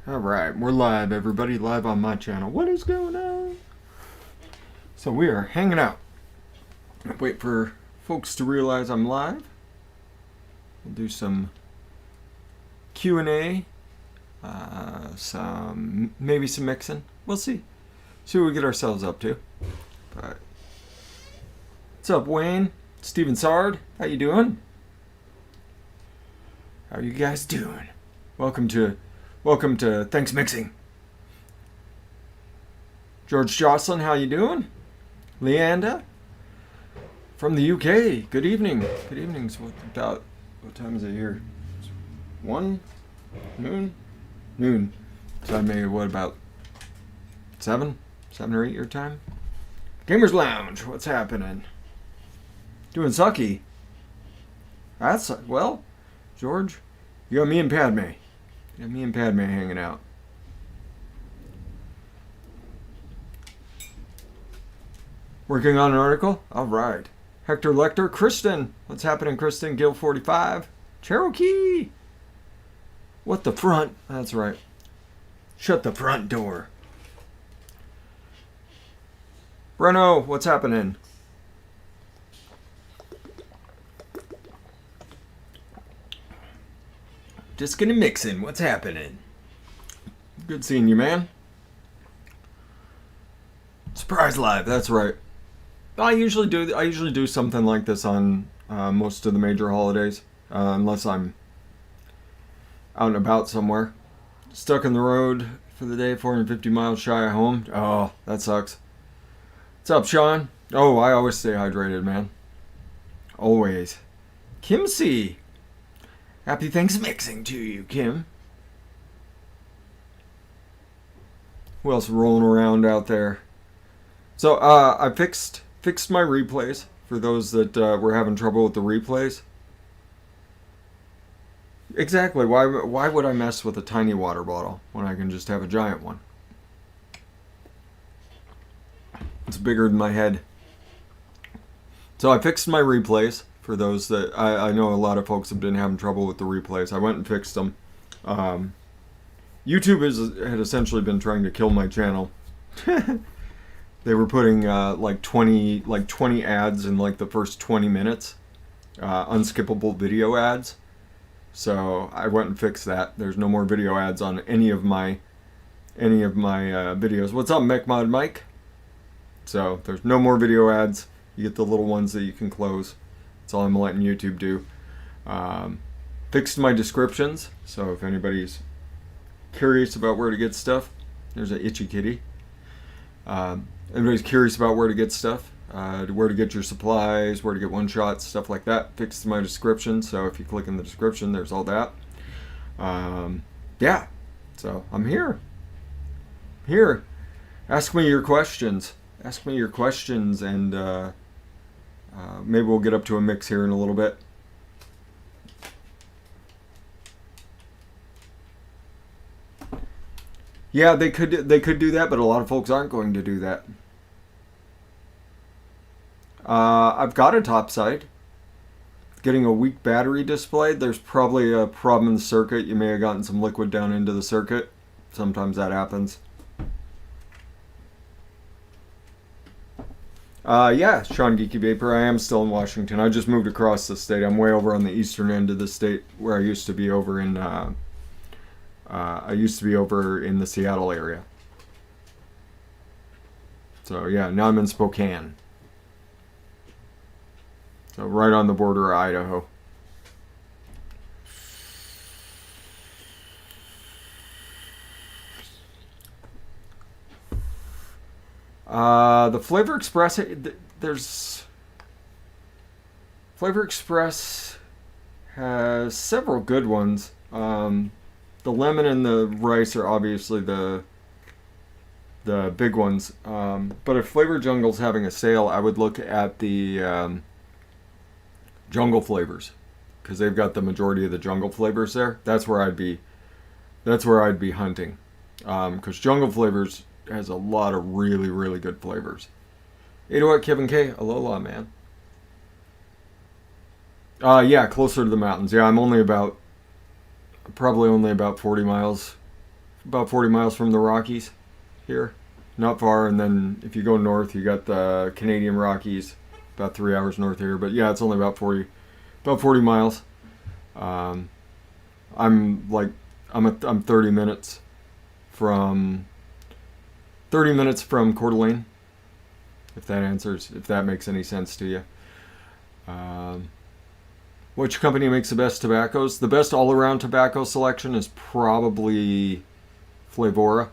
Alright, we're live, everybody. Live on my channel. What is going on? So we are hanging out. Wait for folks to realize I'm live. We'll do some Q&A. Maybe some mixing. We'll see. See what we get ourselves up to. But what's up, Wayne? Steven Sard, how you doing? How are you guys doing? Welcome to ThanksMixing. George Jocelyn, how you doing? Leanda from the UK. Good evening. Good evening. So what time is it here? 1 noon. So I made what, about 7 or 8 your time? Gamers Lounge. What's happening? Doing sucky. That's well, George. You got me and Padme. Yeah, me and Padme hanging out. Working on an article? Alright. Hector Lecter, Kristen. What's happening, Kristen? Gil 45. Cherokee. What the front? That's right. Shut the front door. Breno, what's happening? Just gonna mix in. What's happening? Good seeing you, man. Surprise live. That's right. I usually do something like this on most of the major holidays, unless I'm out and about somewhere. Stuck on the road for the day, 450 miles shy of home. Oh, that sucks. What's up, Sean? Oh, I always stay hydrated, man. Always. Kim C. Happy ThanksMixing to you, Kim. Who else rolling around out there? So, I fixed my replays for those that were having trouble with the replays. Exactly. Why would I mess with a tiny water bottle when I can just have a giant one? It's bigger than my head. So I fixed my replays for those that I know a lot of folks have been having trouble with the replays. I went and fixed them. YouTube had essentially been trying to kill my channel. They were putting like 20 ads in like the first 20 minutes, unskippable video ads. So I went and fixed that. There's no more video ads on any of my videos. What's up, MechMod Mike? So there's no more video ads. You get the little ones that you can close. That's all I'm letting YouTube do. Fixed my descriptions, so if anybody's curious about where to get stuff, there's an itchy kitty. Everybody's curious about where to get stuff, where to get your supplies, where to get one-shots, stuff like that. Fixed my description, so if you click in the description, there's all that. Yeah, so I'm here. Ask me your questions. And maybe we'll get up to a mix here in a little bit. Yeah, they could do that, but a lot of folks aren't going to do that. I've got a topside. Getting a weak battery displayed. There's probably a problem in the circuit. You may have gotten some liquid down into the circuit. Sometimes that happens. Yeah, Sean Geeky Vapor. I am still in Washington. I just moved across the state. I'm way over on the eastern end of the state, where I used to be over in the Seattle area. So yeah, now I'm in Spokane. So right on the border of Idaho. The Flavor Express, Flavor Express has several good ones. The lemon and the rice are obviously the big ones. But if Flavor Jungle's having a sale, I would look at the jungle flavors, because they've got the majority of the jungle flavors there. That's where I'd be hunting, because jungle flavors has a lot of really, really good flavors. 808 Kevin K. Alola, man. Yeah, closer to the mountains. Yeah, I'm probably only about 40 miles about 40 miles from the Rockies here. Not far, and then if you go north, you got the Canadian Rockies, about 3 hours north here. But yeah, it's only about 40 miles. I'm 30 minutes from Coeur d'Alene. If that makes any sense to you. Which company makes the best tobaccos? The best all-around tobacco selection is probably Flavora.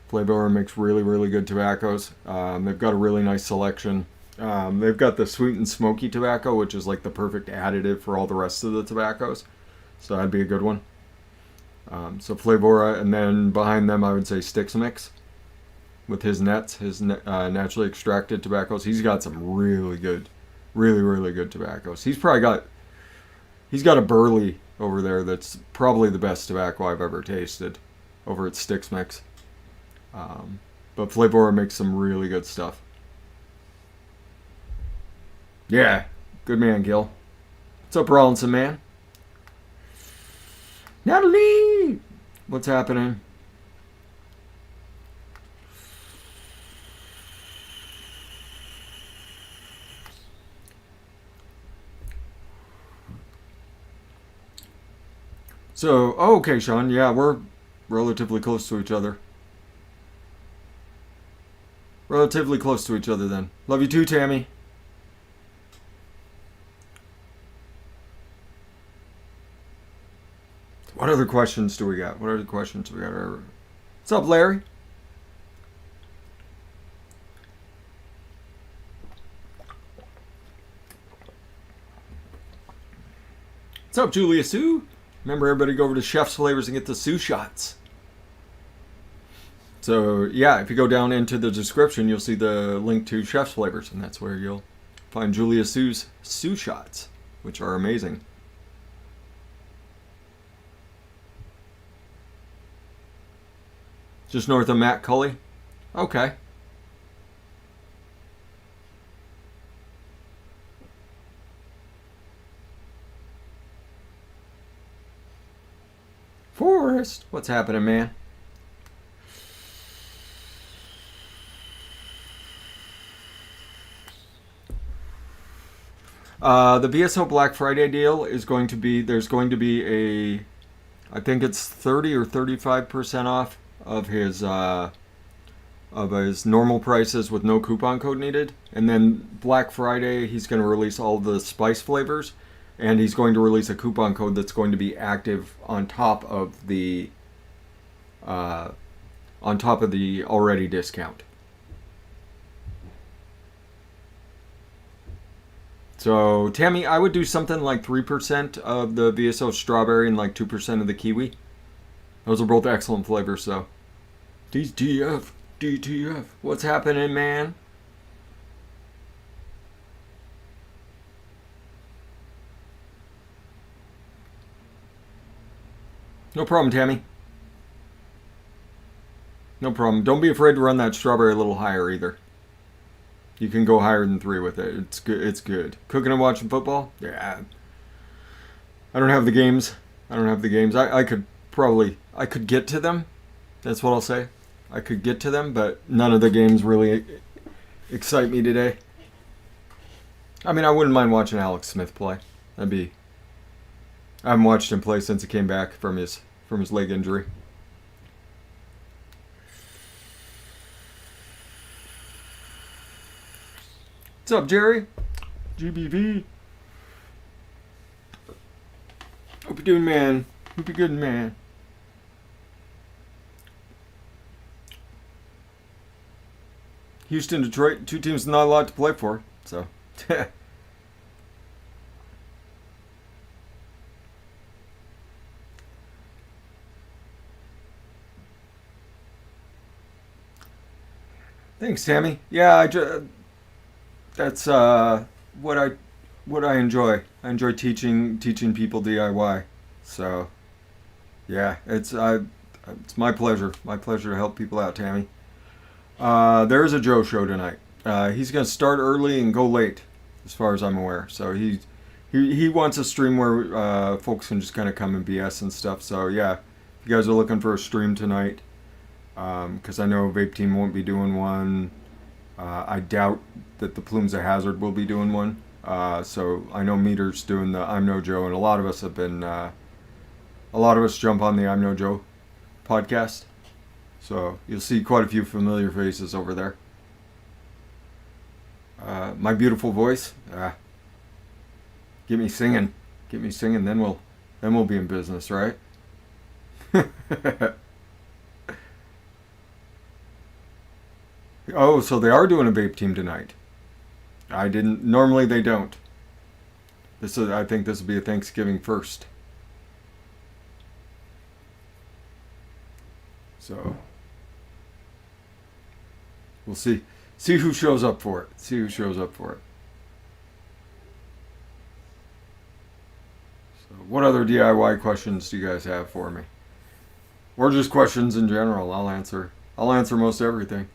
Flavora makes really, really good tobaccos. They've got a really nice selection. They've got the sweet and smoky tobacco, which is like the perfect additive for all the rest of the tobaccos. So that'd be a good one. So Flavora, and then behind them I would say ThanksMixing with his nets, naturally extracted tobaccos. He's got some really good, really, really good tobaccos. He's got a Burley over there that's probably the best tobacco I've ever tasted over at ThanksMixing. But Flavora makes some really good stuff. Yeah, good man, Gil. What's up, Rollinson, man? Natalie! What's happening? So, okay, Sean. Yeah, we're relatively close to each other. Relatively close to each other then. Love you too, Tammy. What other questions do we got? What's up, Larry? What's up, Julia Sue? Remember, everybody go over to Chef's Flavors and get the Sue shots. So, yeah, if you go down into the description, you'll see the link to Chef's Flavors, and that's where you'll find Julia Sue's Sue shots, which are amazing. Just north of Matt Cully? Okay. Forrest, what's happening, man? The VSO Black Friday deal is going to be, there's going to be I think it's 30 or 35% off of his normal prices with no coupon code needed. And then Black Friday, he's going to release all the spice flavors, and he's going to release a coupon code that's going to be active on top of the already discount. So, Tammy, I would do something like 3% of the VSO strawberry and like 2% of the kiwi. Those are both excellent flavors, though. DTF. What's happening, man? No problem, Tammy. No problem. Don't be afraid to run that strawberry a little higher either. You can go higher than 3 with it. It's good. It's good. Cooking and watching football? Yeah. I don't have the games. I could get to them. That's what I'll say. I could get to them, but none of the games really excite me today. I mean, I wouldn't mind watching Alex Smith play. I haven't watched him play since he came back from his leg injury. What's up, Jerry? GBV. Hope you're doing, man. Hope you're good, man. Houston, Detroit, 2 teams not a lot to play for, so. Thanks, Tammy. Yeah, that's what I enjoy. I enjoy teaching people DIY. So, yeah, it's my pleasure. My pleasure to help people out, Tammy. There is a Joe show tonight. He's gonna start early and go late, as far as I'm aware. So he wants a stream where folks can just kind of come and BS and stuff. So yeah, If you guys are looking for a stream tonight, because I know Vape Team won't be doing one. I doubt that the Plumes of Hazard will be doing one. So I know Meter's doing the I'm No Joe, and a lot of us have been, a lot of us jump on the I'm No Joe podcast. So you'll see quite a few familiar faces over there. My beautiful voice, get me singing, then we'll be in business, right? Oh, so they are doing a vape team tonight. I didn't. Normally they don't. I think this will be a Thanksgiving first. So we'll see. See who shows up for it. So, what other DIY questions do you guys have for me? Or just questions in general? I'll answer most everything.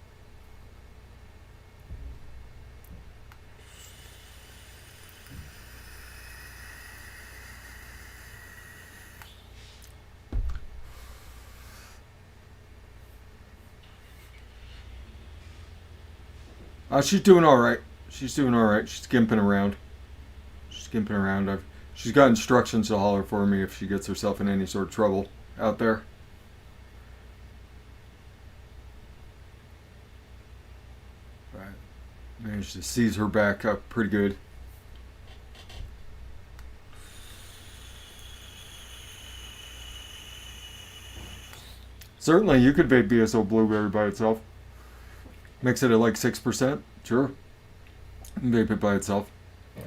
She's doing all right. She's skimping around. She's got instructions to holler for me if she gets herself in any sort of trouble out there. Right. Managed to seize her back up pretty good. Certainly, you could vape BSO Blueberry by itself. Mix it at like 6%. Sure. Vape it by itself.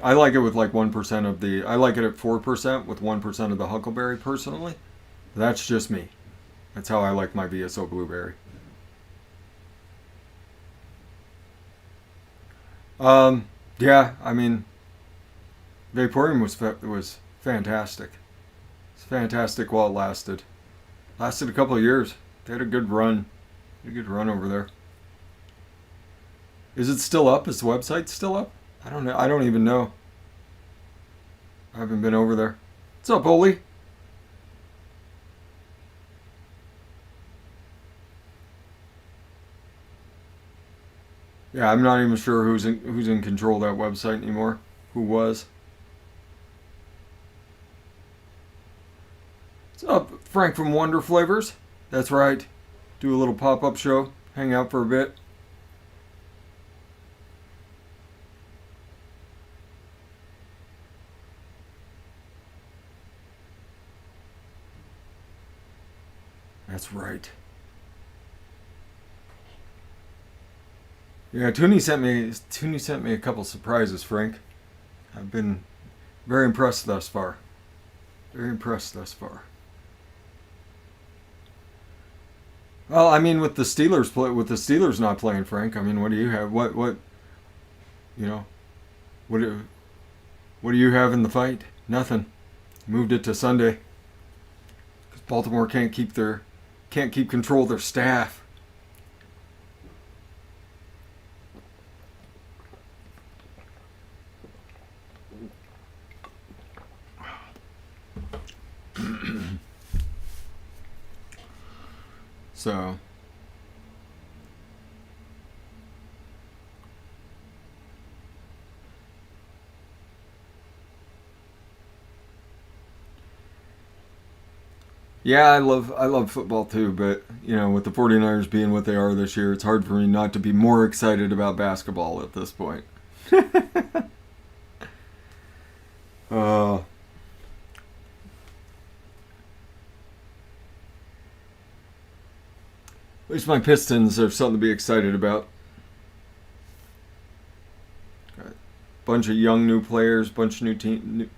I like it with like 1% of the... I like it at 4% with 1% of the Huckleberry personally. That's just me. That's how I like my BSO Blueberry. Yeah, I mean... Vaporium was fantastic. It's fantastic while it lasted. Lasted a couple of years. They had a good run. Over there. Is it still up? Is the website still up? I don't know. I don't even know. I haven't been over there. What's up, Oli? Yeah, I'm not even sure who's in control of that website anymore. Who was? What's up, Frank from Wonder Flavors? That's right. Do a little pop-up show. Hang out for a bit. That's right. Yeah, Toonie sent me a couple surprises, Frank. I've been very impressed thus far. Well, I mean, with the Steelers not playing, Frank. I mean, what do you have? What you know? What do you have in the fight? Nothing. Moved it to Sunday. Baltimore can't keep control of their staff. So yeah, I love football too, but with the 49ers being what they are this year, it's hard for me not to be more excited about basketball at this point. At least my Pistons are something to be excited about. Got bunch of young new players, bunch of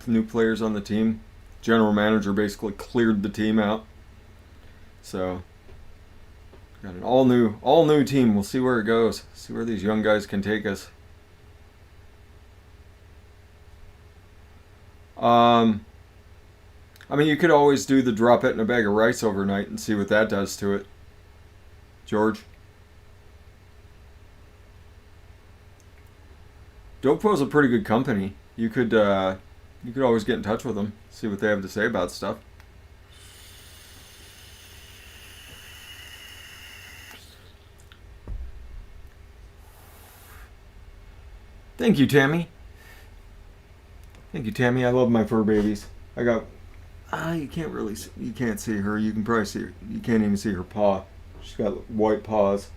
new players on the team. General manager basically cleared the team out. So got an all new team. We'll see where it goes. See where these young guys can take us. I mean, you could always do the drop it in a bag of rice overnight and see what that does to it. George. Dopepo's a pretty good company. You could always get in touch with them, see what they have to say about stuff. Thank you, Tammy. Thank you, Tammy. I love my fur babies. I got. You can't really. You can't see her. You can probably see her. You can't even see her paw. She's got white paws.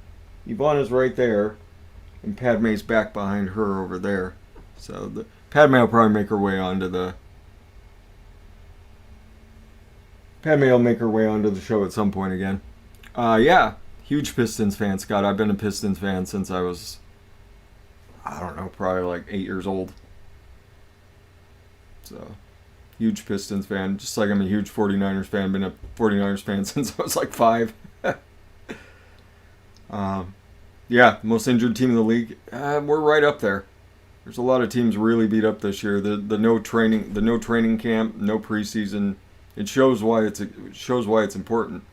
Ivana's right there, and Padme's back behind her over there. So Padme will probably make her way onto the. Padme will make her way onto the show at some point again. Yeah, huge Pistons fan, Scott. I've been a Pistons fan since I was, I don't know, probably like 8 years old. So, huge Pistons fan. Just like I'm a huge 49ers fan. Been a 49ers fan since I was like 5. Yeah, most injured team in the league. We're right up there. There's a lot of teams really beat up this year. The no training camp, no preseason. It shows why it's important.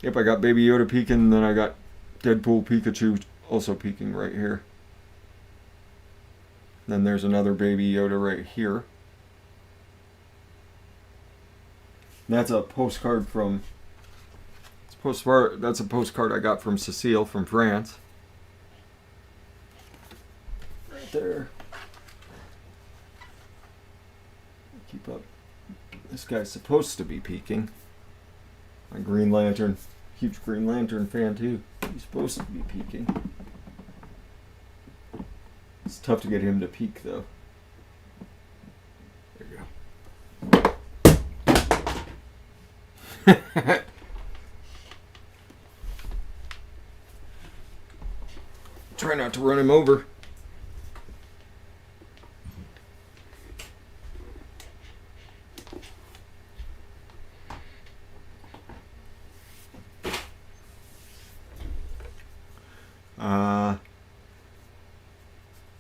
Yep, I got Baby Yoda peeking, and then I got Deadpool Pikachu also peeking right here. Then there's another Baby Yoda right here. And that's a postcard from. That's a postcard I got from Cecile from France. Right there. Keep up. This guy's supposed to be peeking. My Green Lantern, huge Green Lantern fan too. He's supposed to be peeking. It's tough to get him to peek though. There you go. Try not to run him over.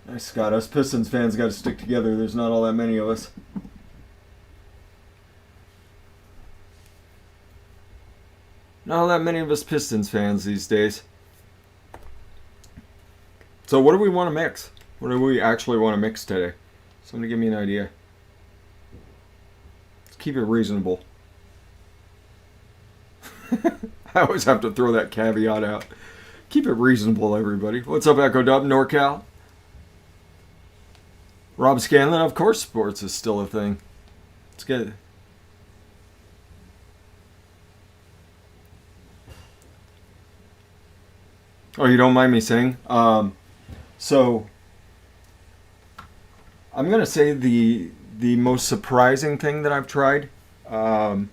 Nice, Scott. Us Pistons fans got to stick together. There's not all that many of us. Not all that many of us Pistons fans these days. So what do we want to mix? What do we actually want to mix today? Somebody give me an idea. Let's keep it reasonable. I always have to throw that caveat out. Keep it reasonable, everybody. What's up, Echo Dub, NorCal? Rob Scanlon, of course sports is still a thing. Let's get it. Oh, you don't mind me saying? So, I'm going to say the most surprising thing that I've tried, out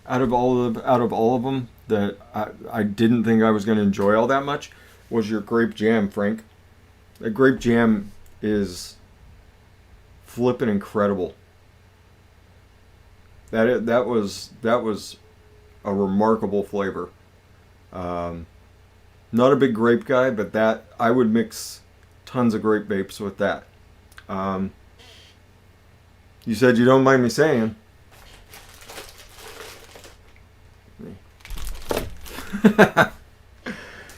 of all of them, that I didn't think I was going to enjoy all that much, was your grape jam, Frank. The grape jam is flippin' incredible. That was a remarkable flavor. Not a big grape guy, but that I would mix tons of grape vapes with that. You said you don't mind me saying.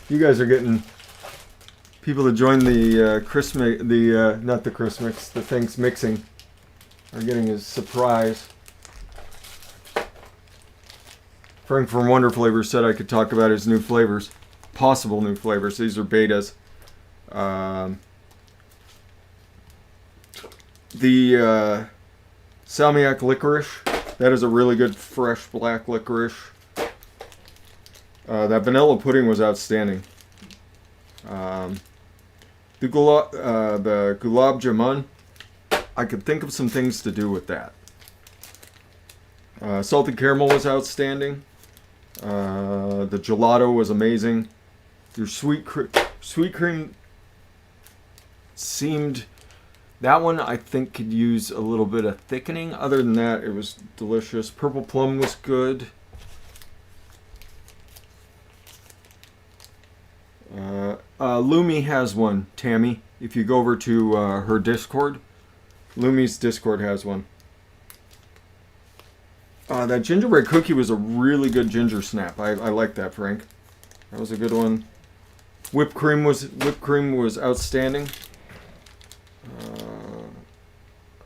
You guys are getting people to join the not the Christmas, the ThanksMixing are getting a surprise. Frank from Wonder Flavors said I could talk about his new flavors, possible new flavors. These are betas. The Salmiak licorice, that is a really good fresh black licorice. That vanilla pudding was outstanding. The gulab jamun, I could think of some things to do with that. Salted caramel was outstanding. The gelato was amazing. Your sweet cream seemed... That one I think could use a little bit of thickening. Other than that, it was delicious. Purple plum was good. Lumi has one, Tammy. If you go over to her Discord, Lumi's Discord has one. That gingerbread cookie was a really good ginger snap. I like that, Frank. That was a good one. Whipped cream was outstanding.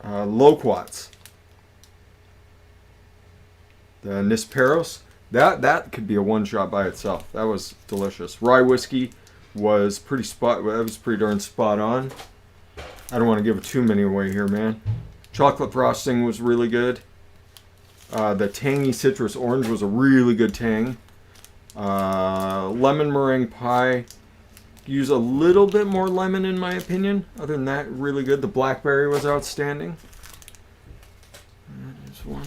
Loquats. The Nisperos. That could be a one shot by itself. That was delicious. Rye whiskey was that was pretty darn spot on. I don't want to give too many away here, man. Chocolate frosting was really good. The tangy citrus orange was a really good tang. Lemon meringue pie. Use a little bit more lemon in my opinion. Other than that, really good. The blackberry was outstanding. There's one.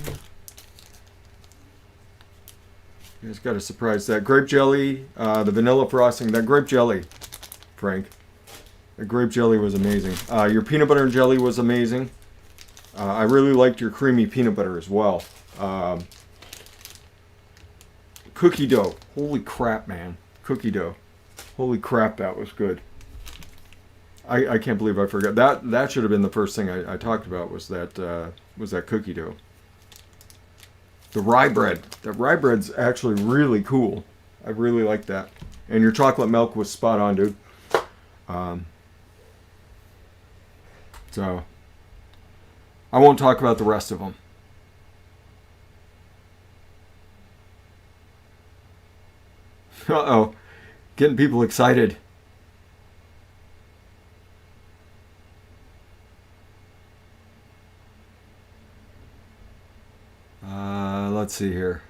You guys got to surprise that. Grape jelly, the vanilla frosting. That grape jelly, Frank. The grape jelly was amazing. Your peanut butter and jelly was amazing. I really liked your creamy peanut butter as well. Cookie dough. Holy crap, man. Cookie dough. Holy crap, that was good. I can't believe I forgot. That should have been the first thing I talked about was that cookie dough. The rye bread. The rye bread's actually really cool. I really like that. And your chocolate milk was spot on, dude. So, I won't talk about the rest of them. Uh-oh. Getting people excited. Let's see here.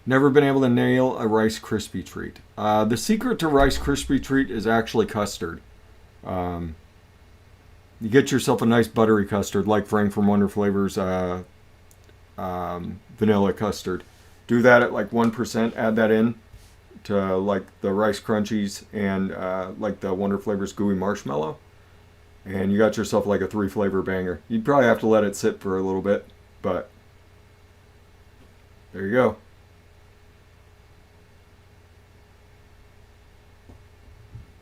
Never been able to nail a Rice Krispie treat. The secret to Rice Krispie treat is actually custard. You get yourself a nice buttery custard like Frank from Wonder Flavors vanilla custard. Do that at like 1%. Add that in to like the Rice Crunchies and like the Wonder Flavors gooey marshmallow. And you got yourself like a 3 flavor banger. You'd probably have to let it sit for a little bit, but there you go.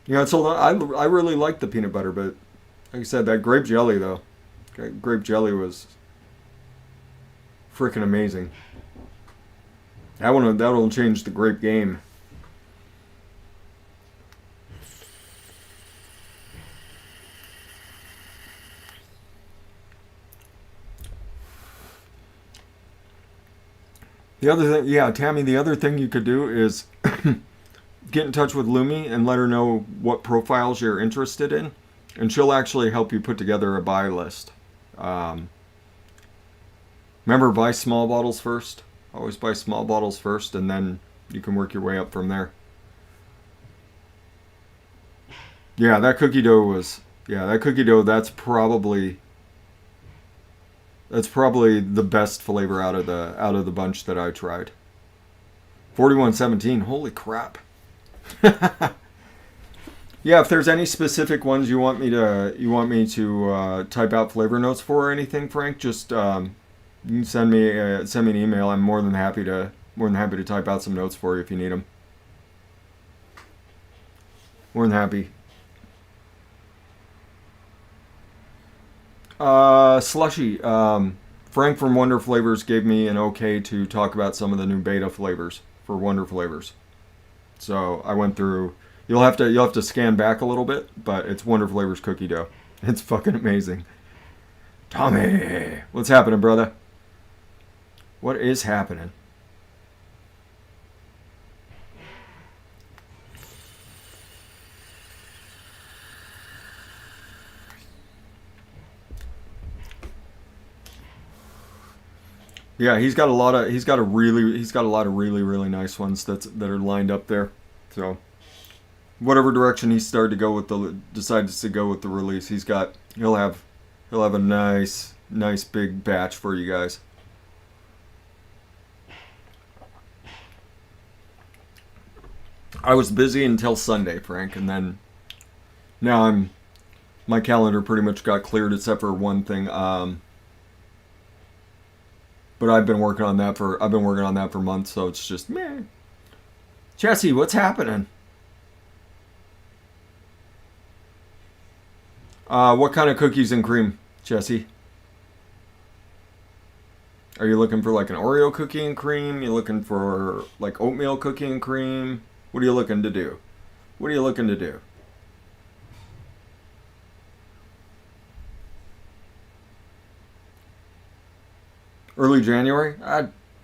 You know, so I really like the peanut butter, but like I said, that grape jelly though, grape jelly was freaking amazing. That'll change the grape game. The other thing, yeah, Tammy, the other thing you could do is get in touch with Lumi and let her know what profiles you're interested in, and she'll actually help you put together a buy list. Remember, buy small bottles first. Always buy small bottles first, and then you can work your way up from there. Yeah, that cookie dough was. Yeah, that cookie dough. That's probably the best flavor out of the bunch that I tried. 4117. Holy crap. Yeah, if there's any specific ones you want me to type out flavor notes for or anything, Frank, just you can send me an email. I'm more than happy to type out some notes for you if you need them. More than happy. Slushy. Frank from Wonder Flavors gave me an okay to talk about some of the new beta flavors for Wonder Flavors. So I went through. You'll have to scan back a little bit, but it's Wonder Flavors cookie dough. It's fucking amazing. Tommy, what's happening, brother? What is happening? Yeah, he's got a lot of really nice ones that are lined up there. So whatever direction he decides to go with the release, he'll have a nice big batch for you guys. I was busy until Sunday, Frank, and then now my calendar pretty much got cleared except for one thing. But I've been working on that for months, so it's just meh. Jesse, what's happening? What kind of cookies and cream, Jesse? Are you looking for like an Oreo cookie and cream? You looking for like oatmeal cookie and cream? What are you looking to do? What are you looking to do? Early January?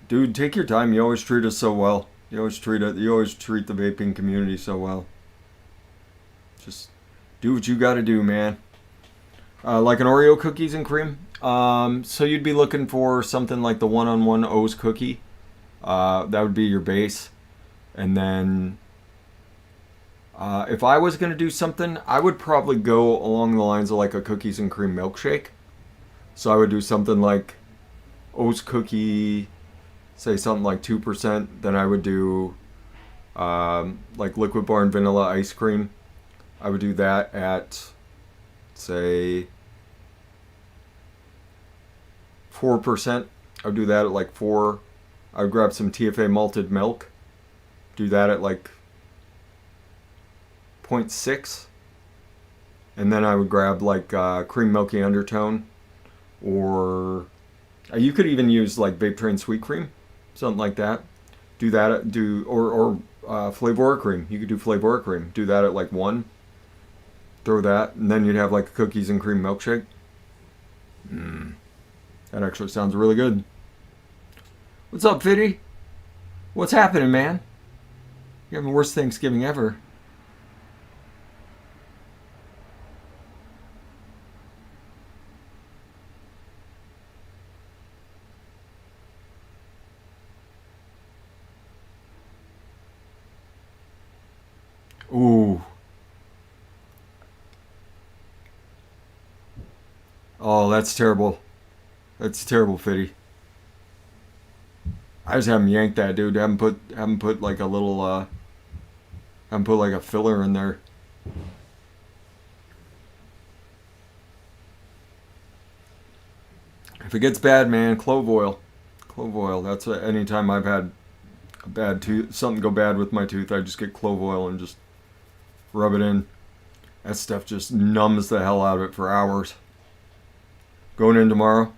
Dude, take your time. You always treat us so well. You always treat it. You always treat the vaping community so well. Just do what you got to do, man. Like an Oreo cookies and cream. So you'd be looking for something like the one-on-one O's cookie. That would be your base. And then if I was going to do something, I would probably go along the lines of like a cookies and cream milkshake. So I would do something like O's cookie, say something like 2%. Then I would do like Liquid Bar and vanilla ice cream. I would do that at, say, 4%. I would do that at like 4. I would grab some TFA malted milk. Do that at like 0.6. And then I would grab like cream milky undertone. Or you could even use like Vape Train sweet cream. Something like that. Do that, or Flavor cream. You could do Flavor cream. Do that at like 1. Throw that, and then you'd have like a cookies and cream milkshake. That actually sounds really good. What's up, Fitty? What's happening, man? You're having the worst Thanksgiving ever. Ooh. Oh, that's terrible. That's terrible, Fitty. I just haven't yanked that, dude. Haven't put like a little haven't put like a filler in there. If it gets bad, man, clove oil. Clove oil. That's anytime I've had a bad tooth, something go bad with my tooth, I just get clove oil and just rub it in. That stuff just numbs the hell out of it for hours. Going in tomorrow.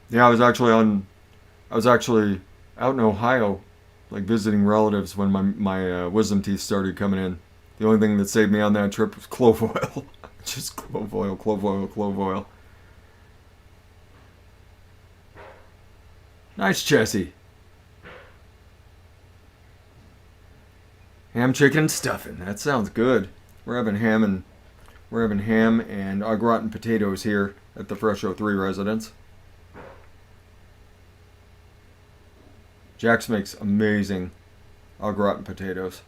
Yeah, I was actually out in Ohio, like visiting relatives when my wisdom teeth started coming in. The only thing that saved me on that trip was clove oil. Just clove oil, clove oil, clove oil. Nice, Chessie. Ham, chicken, stuffing. That sounds good. We're having ham and au gratin potatoes here at the fresh03 residence. Jax makes amazing au gratin potatoes.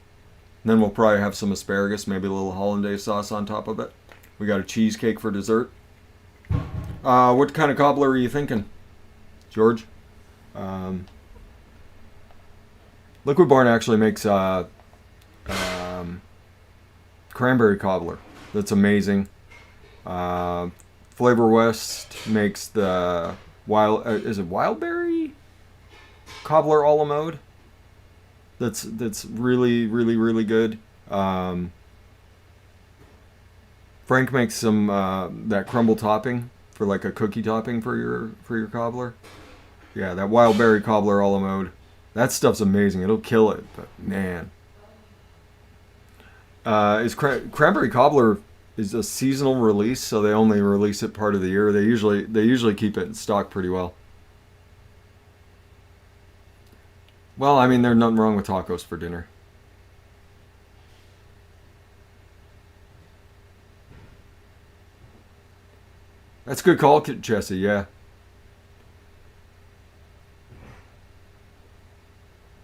And then we'll probably have some asparagus, maybe a little hollandaise sauce on top of it. We got a cheesecake for dessert. What kind of cobbler are you thinking, George? Liquid Barn actually makes cranberry cobbler. That's amazing. Flavor West makes the is it wildberry cobbler a la mode. That's really really good. Frank makes some that crumble topping for like a cookie topping for your cobbler. Yeah, that wildberry cobbler a la mode. That stuff's amazing. It'll kill it, but man. Cranberry cobbler is a seasonal release, so they only release it part of the year. They usually keep it in stock pretty well. Well, I mean, there's nothing wrong with tacos for dinner. That's a good call, Jesse. Yeah,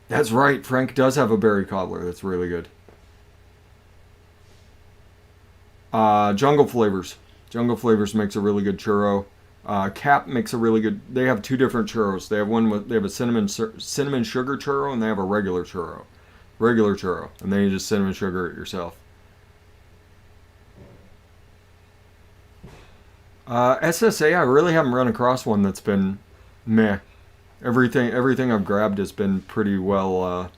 that's right. Frank does have a berry cobbler. That's really good. Jungle Flavors. Jungle Flavors makes a really good churro. Cap makes a really good. They have two different churros. They have a cinnamon sugar churro, and they have a regular churro. And then you just cinnamon sugar it yourself. SSA, I really haven't run across one that's been meh. Everything I've grabbed has been pretty well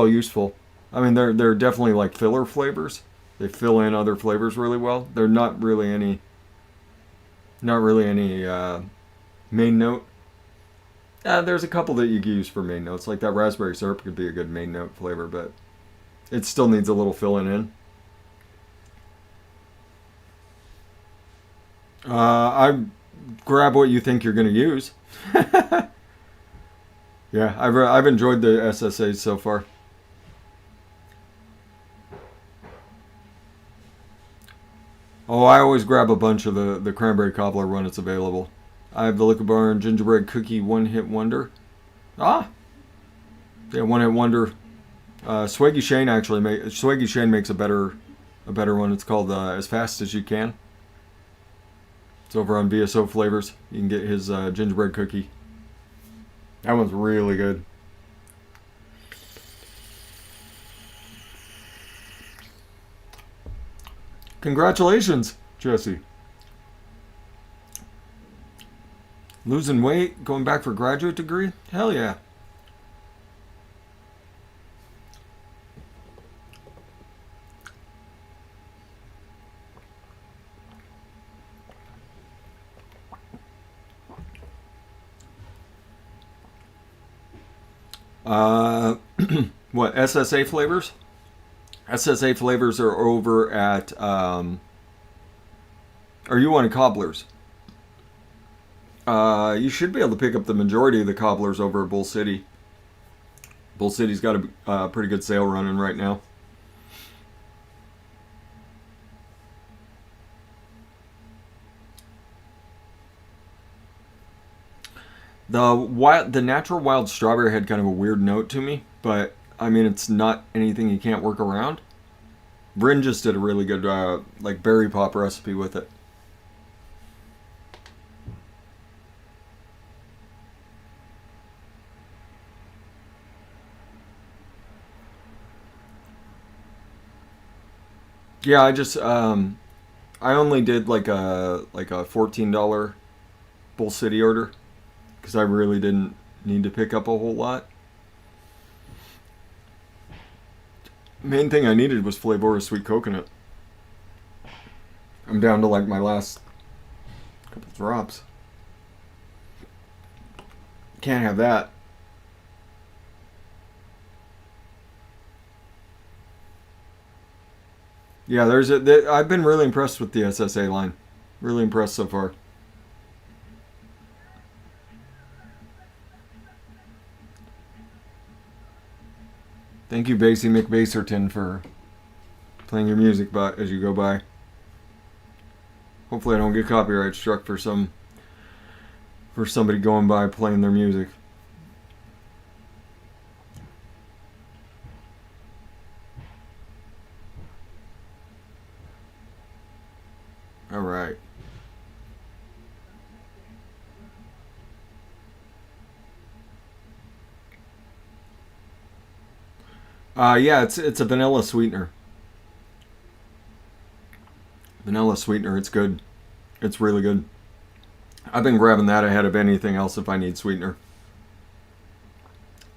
useful. I mean, they're definitely like filler flavors. They fill in other flavors really well. They're not really any main note. There's a couple that you can use for main notes, like that raspberry syrup could be a good main note flavor, but it still needs a little filling in. I grab what you think you're going to use. Yeah, I've enjoyed the SSAs so far. Oh, I always grab a bunch of the cranberry cobbler when it's available. I have the Liquid Barn gingerbread cookie one hit wonder. Ah, yeah, one hit wonder. Swaggy Shane makes a better one. It's called As Fast as You Can. It's over on VSO Flavors. You can get his gingerbread cookie. That one's really good. Congratulations, Jesse. Losing weight, going back for graduate degree? Hell yeah. What, SSA flavors? SSA flavors are over at, or you want cobblers? You should be able to pick up the majority of the cobblers over at Bull City. Bull City's got a pretty good sale running right now. The natural wild strawberry had kind of a weird note to me, but I mean it's not anything you can't work around. Bryn just did a really good like berry pop recipe with it. Yeah, I only did like a $14 Bull City order because I really didn't need to pick up a whole lot. Main thing I needed was flavor of sweet coconut. I'm down to like my last couple drops. Can't have that. Yeah, I've been really impressed with the SSA line. Really impressed so far. Thank you, Basie McBaserton, for playing your music as you go by. Hopefully I don't get copyright struck for somebody going by playing their music. All right. Yeah, it's a vanilla sweetener. Vanilla sweetener, it's good. It's really good. I've been grabbing that ahead of anything else if I need sweetener.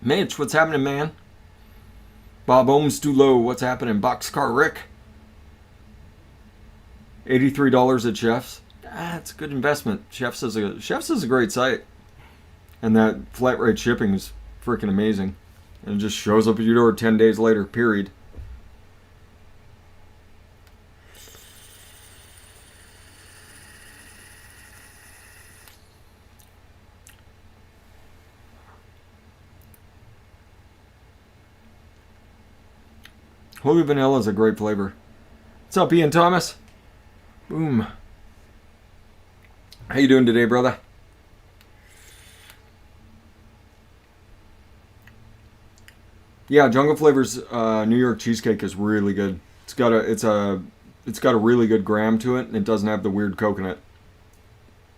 Mitch, what's happening, man? Bob Ohms too low. What's happening? Boxcar Rick. $83 at Chef's. It's a good investment. Chef's is a great site, and that flat rate shipping is freaking amazing. And it just shows up at your door 10 days later. Period. Holy vanilla is a great flavor. What's up, Ian Thomas? Boom. How you doing today, brother? Yeah, Jungle Flavors New York cheesecake is really good. It's got a really good gram to it, and it doesn't have the weird coconut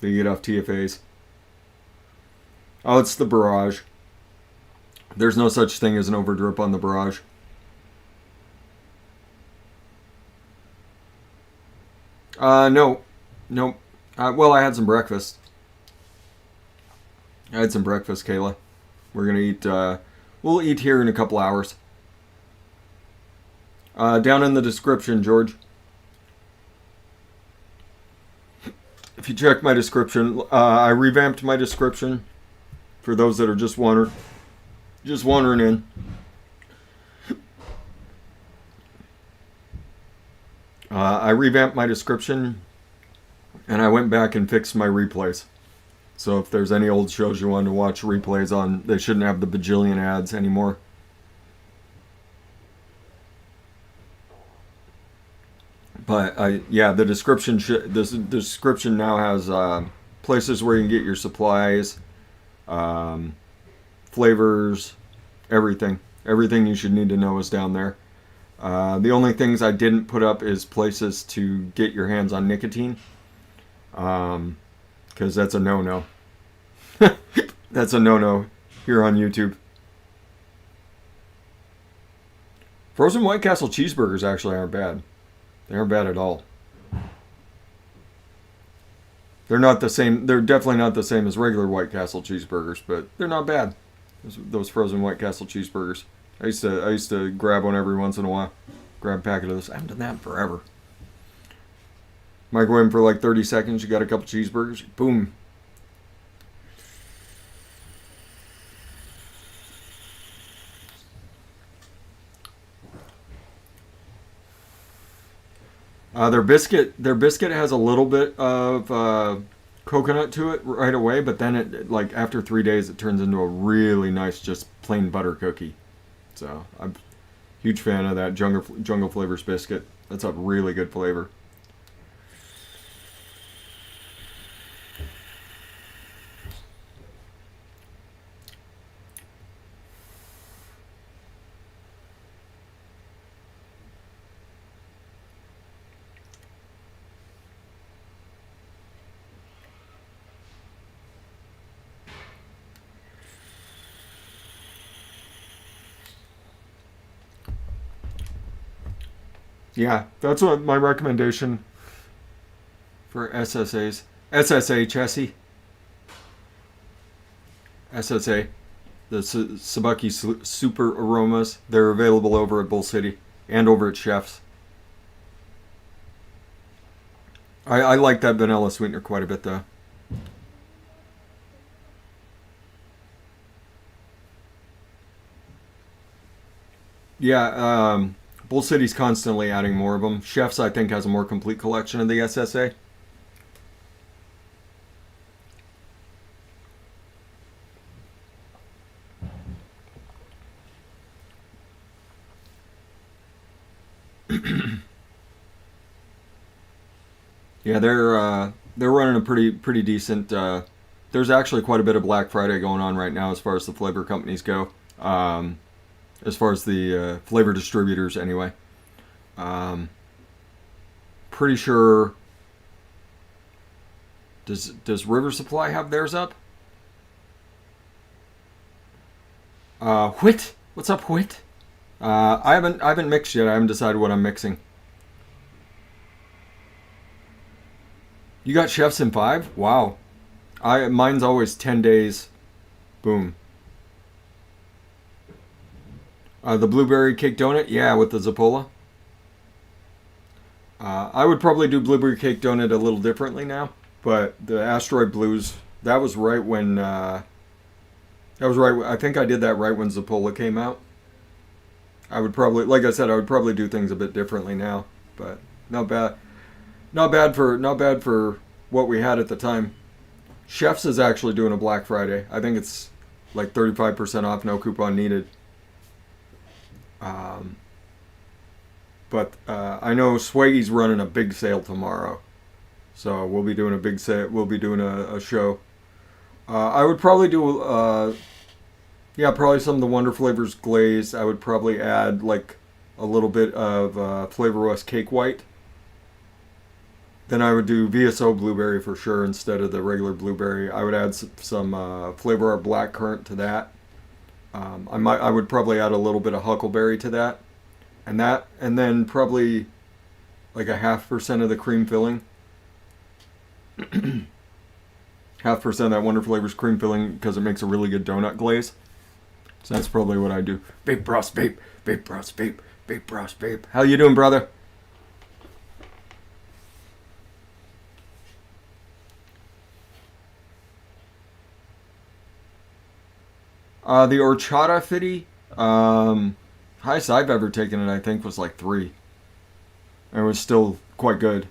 that you get off TFAs. Oh, it's the barrage. There's no such thing as an overdrip on the barrage. No. Nope. Well, I had some breakfast. Kayla. We're gonna eat, we'll eat here in a couple hours. Down in the description, George. If you check my description, I revamped my description for those that are just wandering in. I revamped my description, and I went back and fixed my replays. So if there's any old shows you want to watch replays on, they shouldn't have the bajillion ads anymore. But the description now has places where you can get your supplies, flavors, everything you should need to know is down there. The only things I didn't put up is places to get your hands on nicotine, because that's a no-no. That's a no-no here on YouTube. Frozen White Castle cheeseburgers actually aren't bad. They aren't bad at all. They're not the same. They're definitely not the same as regular White Castle cheeseburgers, but they're not bad. Those frozen White Castle cheeseburgers. I used to grab one every once in a while. Grab a packet of this. I haven't done that in forever. Microwave them for like 30 seconds. You got a couple cheeseburgers. Boom. Their biscuit has a little bit of coconut to it right away, but then it like after 3 days it turns into a really nice just plain butter cookie. So I'm a huge fan of that Jungle Flavors biscuit. That's a really good flavor. Yeah, that's what my recommendation for SSAs. SSA, Chessie. SSA. The Sabaki Super Aromas. They're available over at Bull City and over at Chef's. I like that vanilla sweetener quite a bit, though. Yeah, Bull City's constantly adding more of them. Chef's, I think, has a more complete collection of the SSA. Yeah, they're running a pretty decent. There's actually quite a bit of Black Friday going on right now as far as the flavor companies go. As far as the flavor distributors, anyway. Pretty sure. Does River Supply have theirs up? Whit, what's up, Whit? I haven't mixed yet. I haven't decided what I'm mixing. You got Chefs in 5? Wow. Mine's always 10 days. Boom. The blueberry cake donut? Yeah, with the Zappola. I would probably do blueberry cake donut a little differently now. But the Asteroid Blues, that was right when... I think I did that right when Zappola came out. I would probably, like I said, I would probably do things a bit differently now. But not bad. Not bad for what we had at the time. Chef's is actually doing a Black Friday. I think it's like 35% off, no coupon needed. But I know Swaggy's running a big sale tomorrow, so we'll be doing a big sale. We'll be doing a show. I would probably do, probably some of the Wonder Flavors glazed. I would probably add like a little bit of Flavor West Cake White. Then I would do VSO blueberry for sure instead of the regular blueberry. I would add some Flavor Art Black Currant to that. I would probably add a little bit of Huckleberry to that, and then probably like a 0.5% of the cream filling. 0.5% of that Wonder Flavors cream filling because it makes a really good donut glaze. So that's probably what I do. Vape Bros, vape, vape Bros, vape, vape Bros, vape. How you doing, brother? The horchata fitty, highest I've ever taken it, I think, was like 3. And it was still quite good.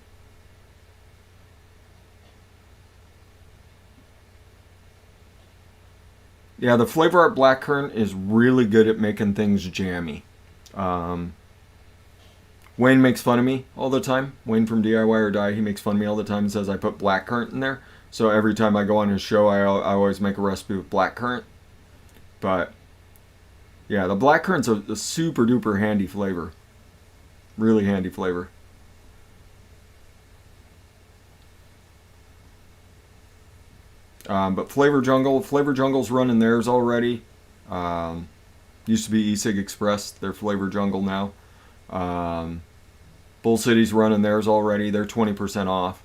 Yeah, the Flavor Art Blackcurrant is really good at making things jammy. Um, Wayne makes fun of me all the time. Wayne from DIY or Die, he makes fun of me all the time and says I put blackcurrant in there. So every time I go on his show, I always make a recipe with blackcurrant. But yeah, the blackcurrant's a super duper handy flavor. Really handy flavor. But Flavor Jungle's running theirs already. Um, Used to be E-Cig Express, their Flavor Jungle now. Um, Bull City's running theirs already. They're 20% off.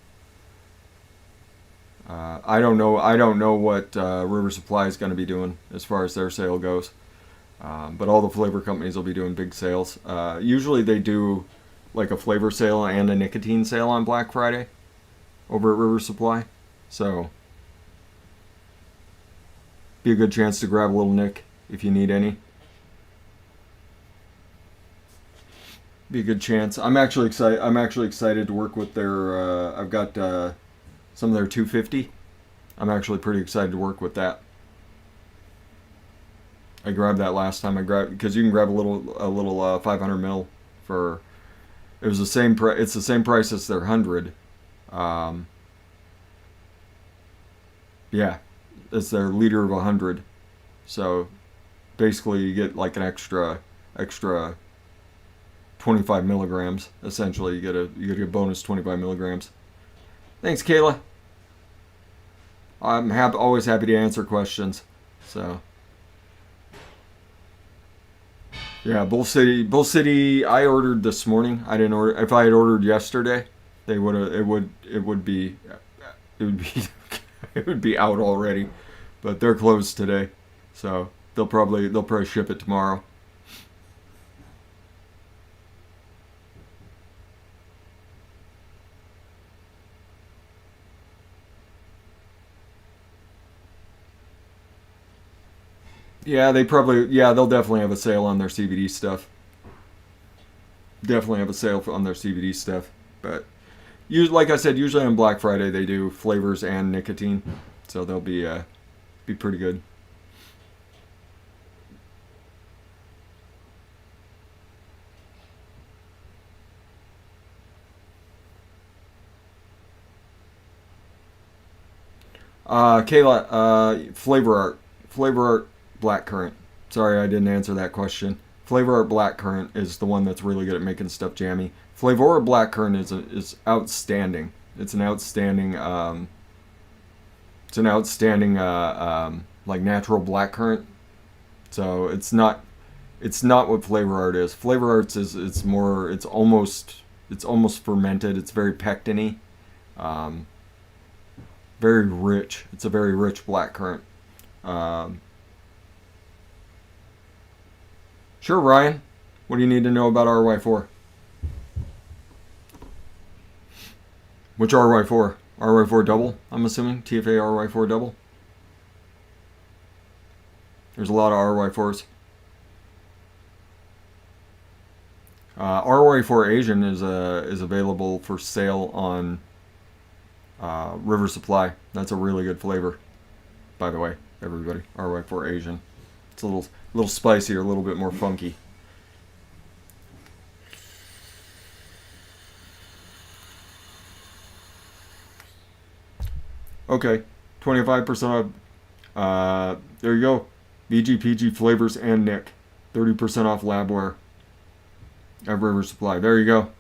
I don't know. I don't know what River Supply is going to be doing as far as their sale goes. But all the flavor companies will be doing big sales. Usually they do like a flavor sale and a nicotine sale on Black Friday over at River Supply. So be a good chance to grab a little nick if you need any. Be a good chance. I'm actually excited. I'm actually excited to work with their. I've got some of their 250. I'm actually pretty excited to work with that. I grabbed that last time. I grabbed because you can grab a little 500 mil for. It was the same price. It's the same price as their 100. Um, yeah, it's their liter of 100. So basically, you get like an extra 25 milligrams. Essentially, you get a bonus 25 milligrams. Thanks, Kayla. I'm always happy to answer questions. So yeah, Bull City. I ordered this morning. I didn't order. If I had ordered yesterday, they would have. It would be it would be out already. But they're closed today, so they'll probably ship it tomorrow. They'll definitely have a sale on their CBD stuff. Definitely have a sale on their CBD stuff. But like I said, usually on Black Friday they do flavors and nicotine, so they'll be pretty good. Kayla, Flavor Art Blackcurrant. Sorry, I didn't answer that question. Flavor Art Blackcurrant is the one that's really good at making stuff jammy. Flavor Art Blackcurrant is outstanding. It's an outstanding like natural blackcurrant. So it's not what Flavor Art is. Flavor Arts is it's almost fermented. It's very pectin-y. Um, Very rich. It's a very rich blackcurrant. Um, sure, Ryan. What do you need to know about RY4? Which RY4? RY4 double, I'm assuming? TFA RY4 double? There's a lot of RY4s. RY4 Asian is available for sale on River Supply. That's a really good flavor, by the way, everybody. RY4 Asian. It's a little spicier, a little bit more funky. Okay, 25% off. There you go. VGPG flavors and Nick. 30% off labware at River Supply. There you go.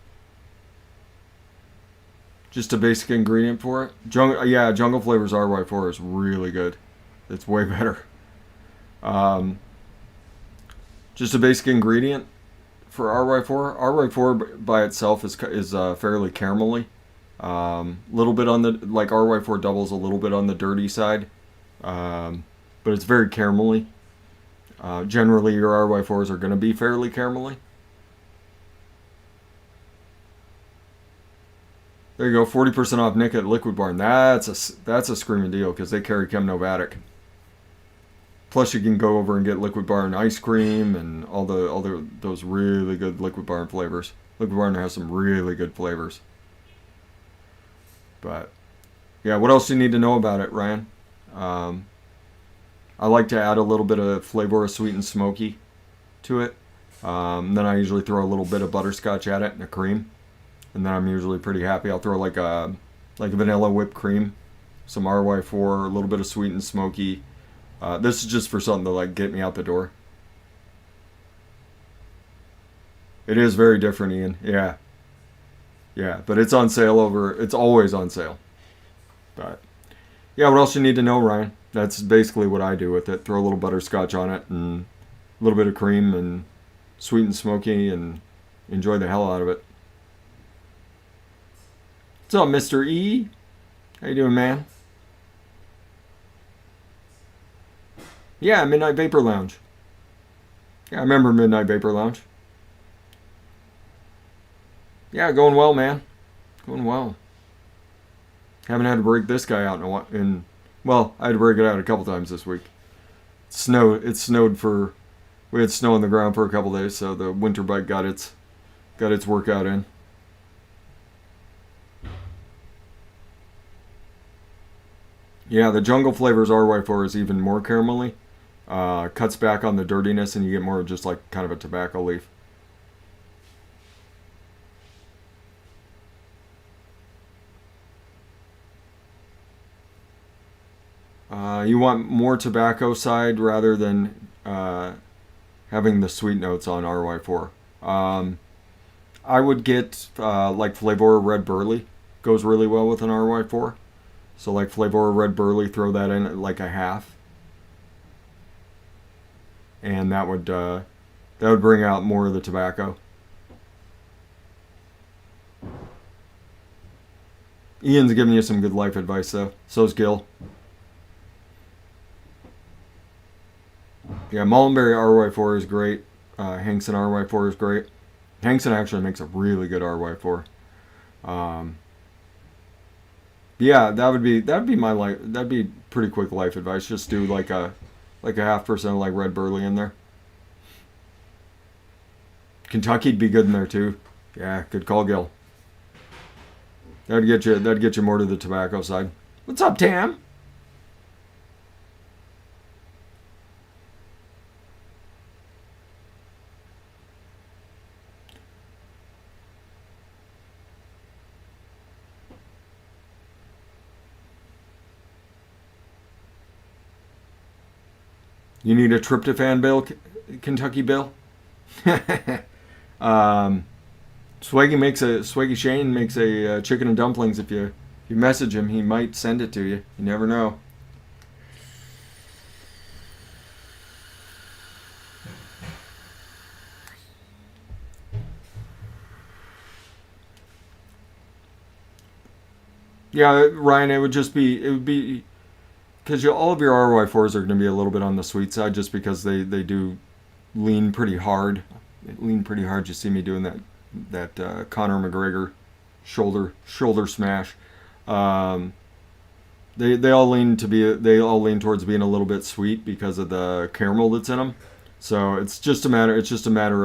Just a basic ingredient for it. Jungle Flavors RY4 is really good. It's way better. Um, just a basic ingredient for RY4. RY4 by itself is fairly caramelly. Little bit on the like RY4 doubles a little bit on the dirty side, but it's very caramelly. Generally, your RY4s are going to be fairly caramelly. There you go, 40% off Nick at Liquid Barn. That's a screaming deal because they carry Chem Novatic. Plus, you can go over and get Liquid Barn ice cream and all those really good Liquid Barn flavors. Liquid Barn has some really good flavors. But yeah, what else do you need to know about it, Ryan? Um, I like to add a little bit of flavor of sweet and smoky to it. Then I usually throw a little bit of butterscotch at it and a cream, and then I'm usually pretty happy. I'll throw like a vanilla whipped cream, some RY4, a little bit of sweet and smoky. This is just for something to like get me out the door. It is very different, Ian. Yeah, yeah, but it's on sale over. It's always on sale. But yeah, what else you need to know, Ryan? That's basically what I do with it. Throw a little butterscotch on it and a little bit of cream and sweet and smoky, and enjoy the hell out of it. What's up, Mr. E? How you doing, man? Yeah, Midnight Vapor Lounge. Yeah, I remember Midnight Vapor Lounge. Yeah, going well, man. Going well. Haven't had to break this guy out in a while. Well, I had to break it out a couple times this week. It snowed for. We had snow on the ground for a couple days, so the winter bike got its workout in. Yeah, the Jungle Flavors RY4 is even more caramelly. Cuts back on the dirtiness, and you get more of just like kind of a tobacco leaf. You want more tobacco side rather than having the sweet notes on RY4. I would get like Flavor Red Burley goes really well with an RY4. So like Flavor Red Burley, throw that in at like a half, and that would bring out more of the tobacco. Ian's giving you some good life advice though. So's Gil. Yeah, Mullenberry RY4 is great. Hankson RY4 is great. Hankson actually makes a really good RY4. Yeah, that'd be my life. That'd be pretty quick life advice. Just do like a 0.5% like Red Burley in there. Kentucky'd be good in there too. Yeah, good call, Gil. That'd get you more to the tobacco side. What's up, Tam? You need a tryptophan bill, Kentucky Bill. Swaggy Shane makes a chicken and dumplings. If you message him, he might send it to you. You never know. Yeah, Ryan, it would be because all of your RY4s are going to be a little bit on the sweet side, just because they do lean pretty hard. They lean pretty hard. You see me doing that Conor McGregor shoulder smash. They all lean towards being a little bit sweet because of the caramel that's in them. So it's just a matter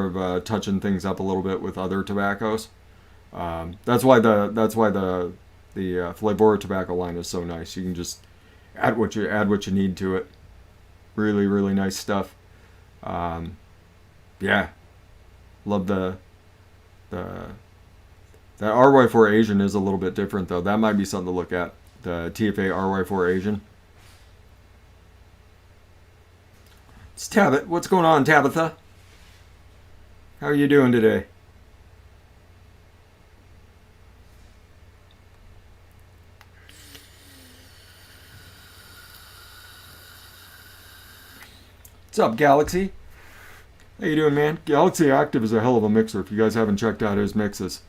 of touching things up a little bit with other tobaccos. That's why the Flavora tobacco line is so nice. You can just add what you need to it. Really, really nice stuff. Yeah, love that RY4 Asian is a little bit different though. That might be something to look at. The TFA RY4 Asian. It's Tabit. What's going on, Tabitha? How are you doing today? What's up, Galaxy? How you doing, man? Galaxy Active is a hell of a mixer. If you guys haven't checked out his mixes,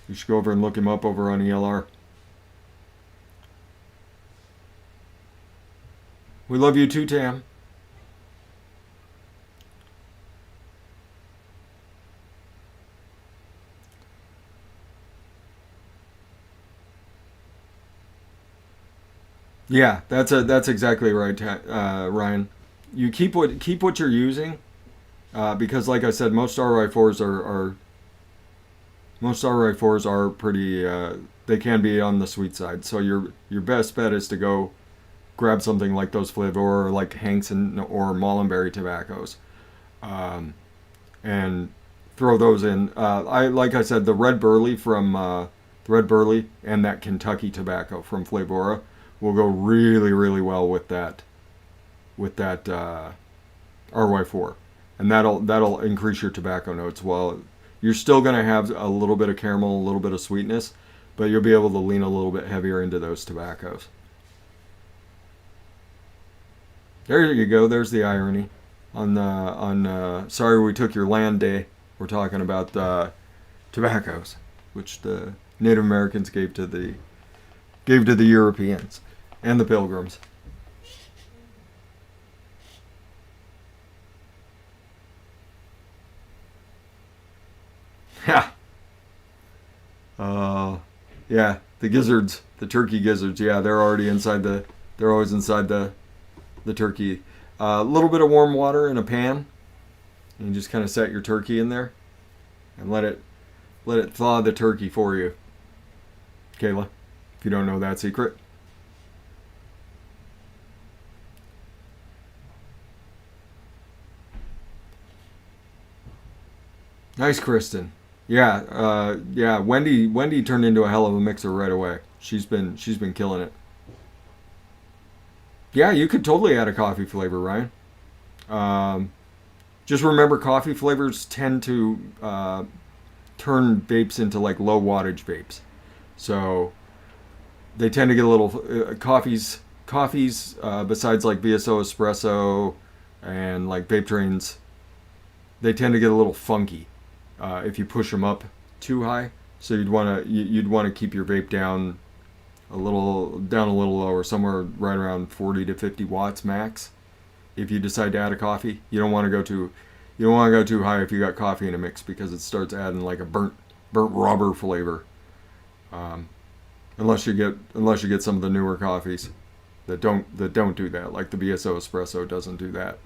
you should go over and look him up over on ELR. We love you too, Tam. Yeah, that's exactly right, Ryan. You keep what you're using, because like I said, most RI4s are pretty. They can be on the sweet side. So your best bet is to go grab something like those Flavor or like Hanks and or Mullenberry tobaccos, um, and throw those in. I like I said, the Red Burley and that Kentucky tobacco from Flavora will go really really well with that RY4, and that'll increase your tobacco notes. Well, you're still going to have a little bit of caramel, a little bit of sweetness, but you'll be able to lean a little bit heavier into those tobaccos. There you go. There's the irony. Sorry we took your land day. We're talking about tobaccos, which the Native Americans gave to the Europeans and the Pilgrims. Yeah. Uh, yeah. The gizzards, the turkey gizzards. Yeah, they're already inside the. They're always inside the turkey. A little bit of warm water in a pan, and you just kind of set your turkey in there, and let it thaw the turkey for you, Kayla. If you don't know that secret. Nice, Kristen. Yeah, yeah. Wendy turned into a hell of a mixer right away. She's been killing it. Yeah, you could totally add a coffee flavor, Ryan. Um, just remember, coffee flavors tend to turn vapes into like low wattage vapes. So they tend to get a little coffees besides like VSO espresso and like vape trains. They tend to get a little funky if you push them up too high. So you'd want to keep your vape down a little lower, somewhere right around 40 to 50 watts max. If you decide to add a coffee, you don't want to go too high if you got coffee in a mix, because it starts adding like a burnt rubber flavor. Um, unless you get some of the newer coffees that don't do that, like the BSO espresso doesn't do that.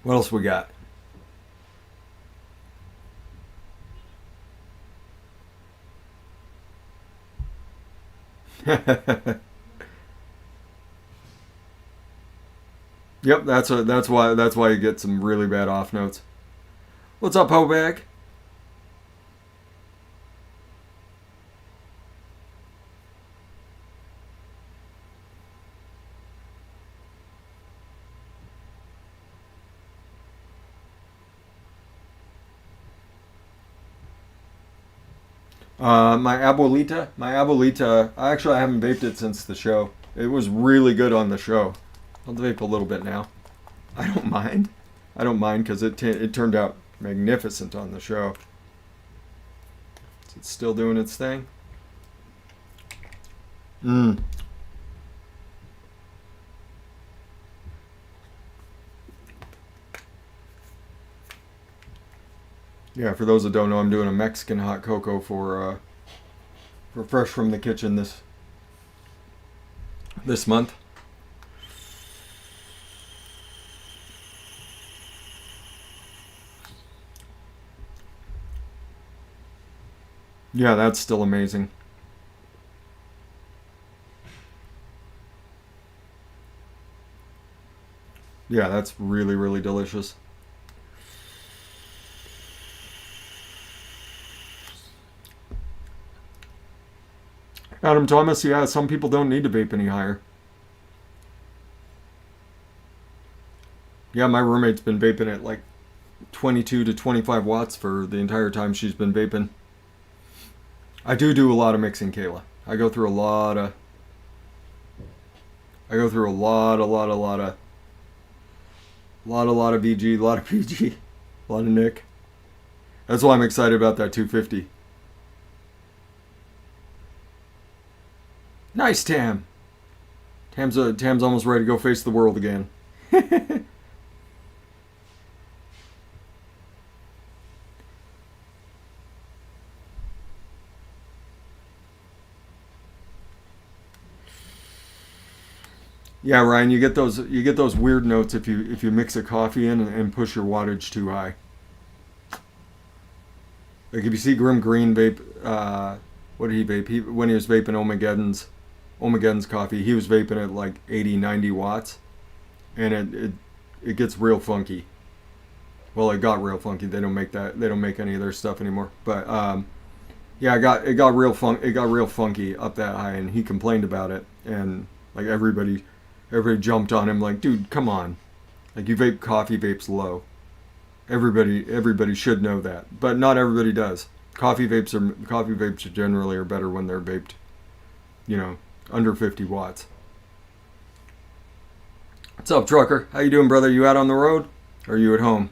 What else we got? Yep, that's why you get some really bad off notes. What's up, Hobag? My abuelita. Actually, I haven't vaped it since the show. It was really good on the show. I'll vape a little bit now. I don't mind. I don't mind because it turned out magnificent on the show. It's still doing its thing. Mm. Yeah, for those that don't know, I'm doing a Mexican hot cocoa for Fresh from the Kitchen this month. Yeah, that's still amazing. Yeah, that's really really delicious. Adam Thomas, yeah, some people don't need to vape any higher. Yeah, my roommate's been vaping at like 22 to 25 watts for the entire time she's been vaping. I do a lot of mixing, Kayla. I go through a lot of VG, a lot of PG, a lot of Nick. That's why I'm excited about that 250. Nice, Tam. Tam's almost ready to go face the world again. Yeah, Ryan, you get those weird notes if you mix a coffee in and push your wattage too high. Like if you see Grim Green vape, what did he vape? When he was vaping Omegeddon's coffee, he was vaping at like 80, 90 watts, and it gets real funky. Well, it got real funky. They don't make that. They don't make any of their stuff anymore. But yeah, it got real funky up that high, and he complained about it, and like everybody jumped on him like, dude, come on, like you vape coffee vapes low. Everybody should know that, but not everybody does. Coffee vapes generally are better when they're vaped, you know, under 50 watts. What's up, trucker? How you doing, brother? You out on the road, or are you at home?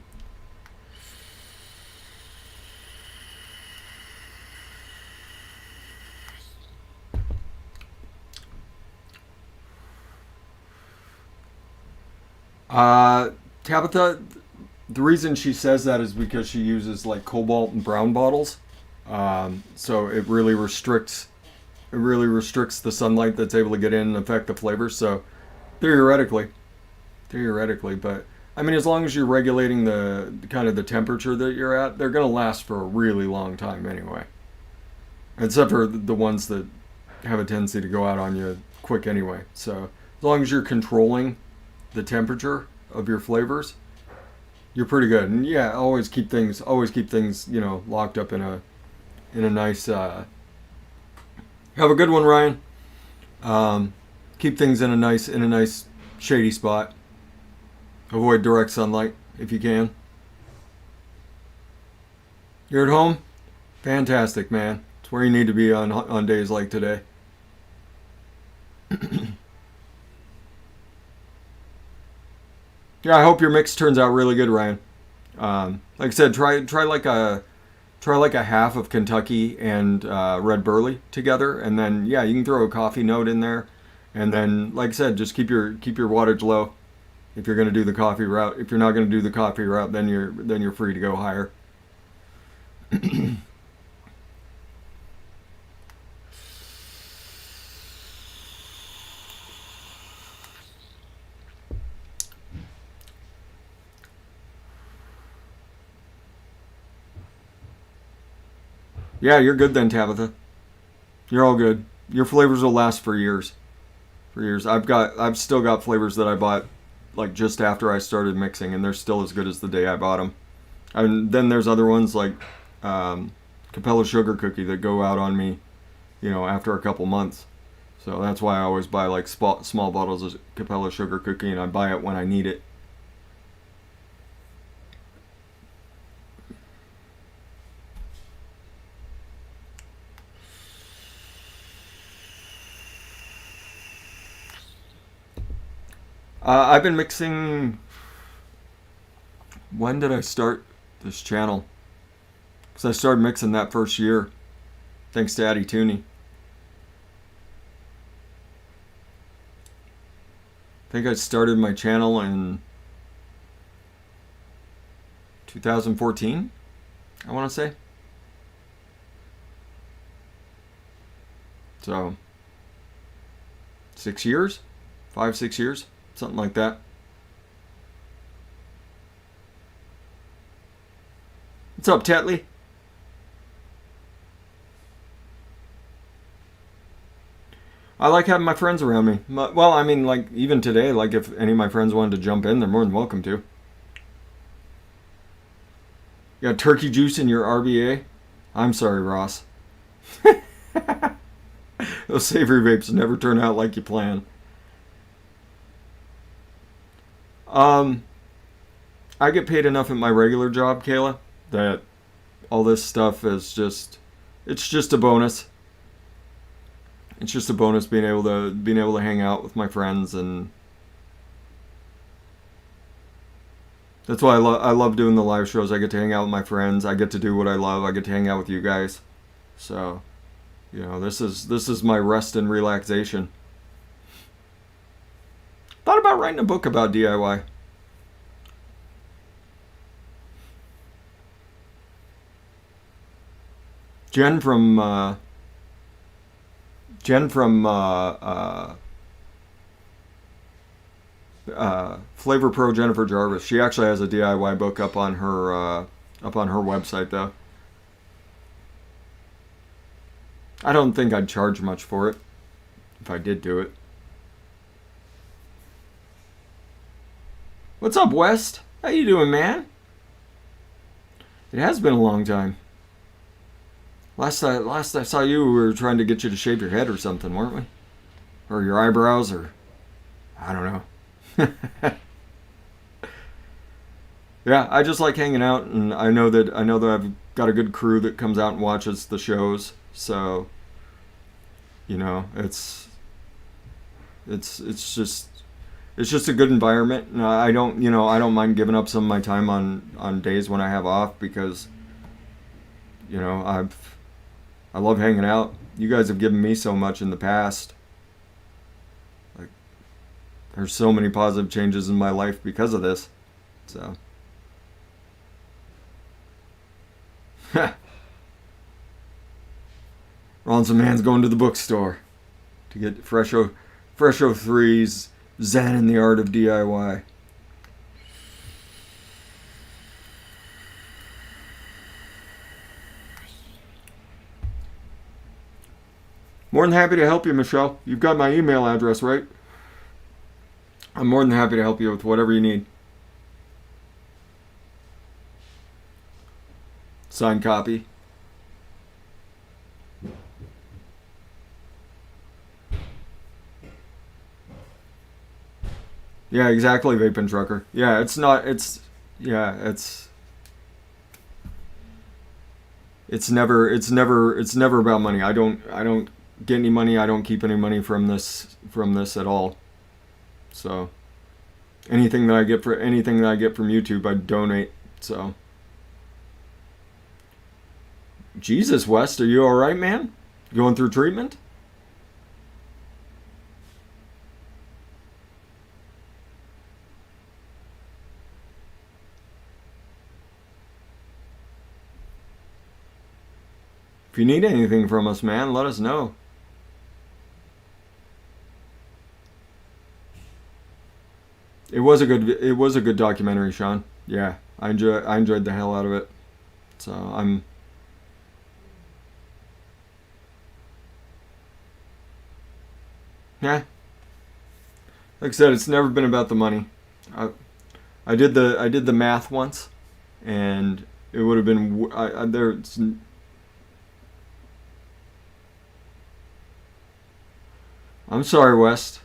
Uh, Tabitha, the reason she says that is because she uses like cobalt and brown bottles, so it really restricts the sunlight that's able to get in and affect the flavors. So theoretically, theoretically, but I mean, as long as you're regulating the kind of the temperature that you're at, they're gonna last for a really long time anyway. Except for the ones that have a tendency to go out on you quick anyway. So as long as you're controlling the temperature of your flavors, you're pretty good. And yeah, always keep things, locked up in a nice. Have a good one, Ryan. Keep things in a nice shady spot. Avoid direct sunlight if you can. You're at home? Fantastic, man. It's where you need to be on days like today. Yeah, I hope your mix turns out really good, Ryan. Like I said, try like a half of Kentucky and red burley together, and then yeah, you can throw a coffee note in there, and then like I said, just keep your wattage low. If you're going to do the coffee route, if you're not going to do the coffee route, then you're free to go higher. Yeah, you're good then, Tabitha. You're all good. Your flavors will last for years. For years. I've still got flavors that I bought like just after I started mixing, and they're still as good as the day I bought them. And then there's other ones like um, Capella Sugar Cookie that go out on me, after a couple months. So that's why I always buy like small bottles of Capella Sugar Cookie, and I buy it when I need it. I've been mixing. When did I start this channel? Because I started mixing that first year, thanks to Addy Tooney. I think I started my channel in 2014, I want to say. So, 6 years? 5, 6 years? Something like that. What's up, Tetley? I like having my friends around me. Well, I mean, like, even today, like, if any of my friends wanted to jump in, they're more than welcome to. You got turkey juice in your RBA? I'm sorry, Ross. Those savory vapes never turn out like you plan. Um, I get paid enough at my regular job, Kayla, that all this stuff it's just a bonus. It's just a bonus being able to hang out with my friends, and that's why I love doing the live shows. I get to hang out with my friends. I get to do what I love. I get to hang out with you guys. So, this is my rest and relaxation. Thought about writing a book about DIY. Jen from Jen from Flavor Pro Jennifer Jarvis. She actually has a DIY book up on her website though. I don't think I'd charge much for it if I did do it. What's up, West? How you doing, man? It has been a long time. Last I saw you, we were trying to get you to shave your head or something, weren't we? Or your eyebrows, or I don't know. Yeah, I just like hanging out, and I know that I've got a good crew that comes out and watches the shows. So, you know, it's just a good environment, and I don't mind giving up some of my time on days when I have off, because I love hanging out. You guys have given me so much in the past. Like, there's so many positive changes in my life because of this. So. Ronson Man's going to the bookstore to get fresh03's Zen in the Art of DIY. More than happy to help you, Michelle. You've got my email address, right? I'm more than happy to help you with whatever you need. Signed copy. Yeah, exactly, Vaping Trucker. Yeah, it's never about money. I don't get any money. I don't keep any money from this at all. So anything that I get from YouTube, I donate. So Jesus, West, are you all right, man? Going through treatment? If you need anything from us, man, let us know. It was a good documentary, Sean. Yeah, I enjoyed the hell out of it. So yeah. Like I said, it's never been about the money. I did the math once, and it would have been I'm sorry, West.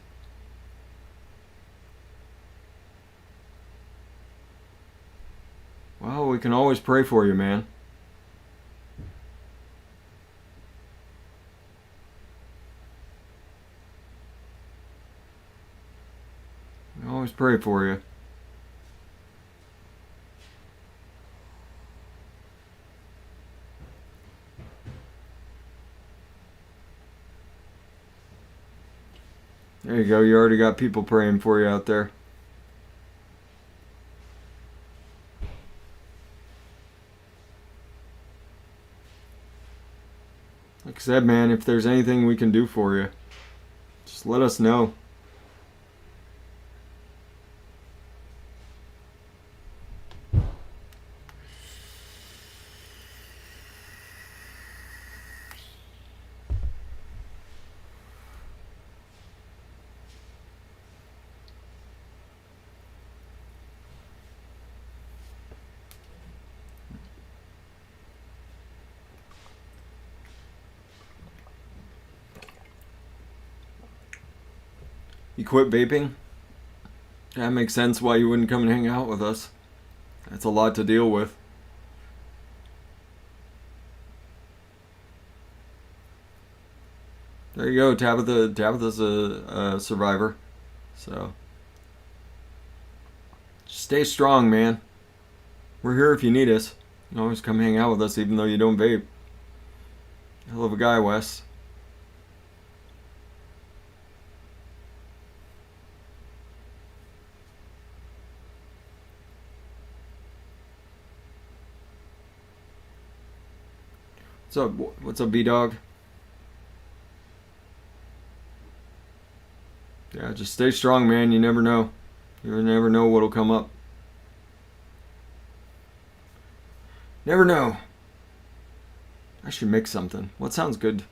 Well, we can always pray for you, man. We can always pray for you. There you go. You already got people praying for you out there. Like I said, man, if there's anything we can do for you, just let us know. You quit vaping? That makes sense why you wouldn't come and hang out with us. That's a lot to deal with. There you go, Tabitha's a survivor. So stay strong, man. We're here if you need us. You can always come hang out with us even though you don't vape. Hell of a guy, Wes. What's up, B-Dog? Yeah, just stay strong, man. You never know. You never know what'll come up. Never know. I should mix something. What sounds good?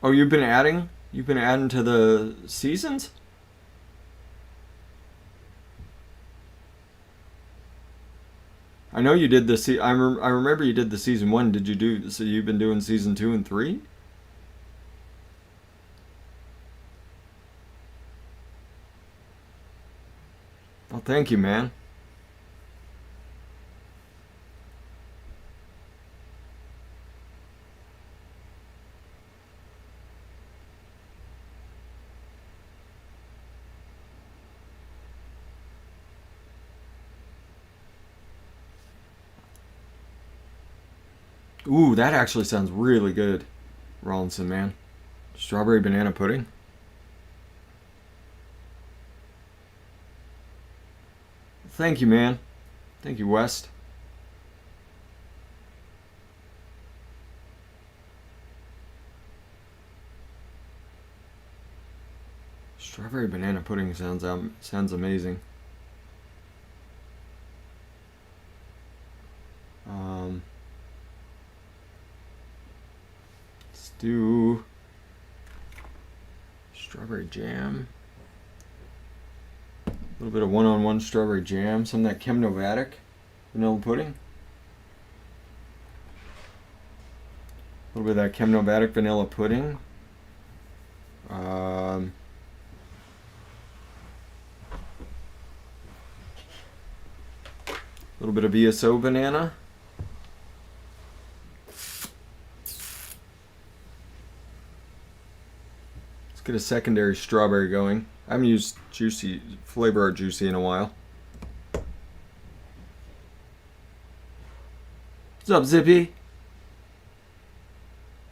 Oh, you've been adding? You've been adding to the seasons? I know you did the I remember you did the season 1. Did you do so? You've been doing season 2 and 3? Oh, thank you, man. Ooh, that actually sounds really good, Rollinson, man. Strawberry banana pudding. Thank you, man. Thank you, West. Strawberry banana pudding sounds amazing. Let's do strawberry jam. A little bit of one-on-one strawberry jam. Some of that Chem Novatic vanilla pudding. A little bit of that Chem Novatic vanilla pudding. A little bit of VSO banana. Let's get a secondary strawberry going. I haven't used juicy flavor art juicy in a while. What's up, Zippy?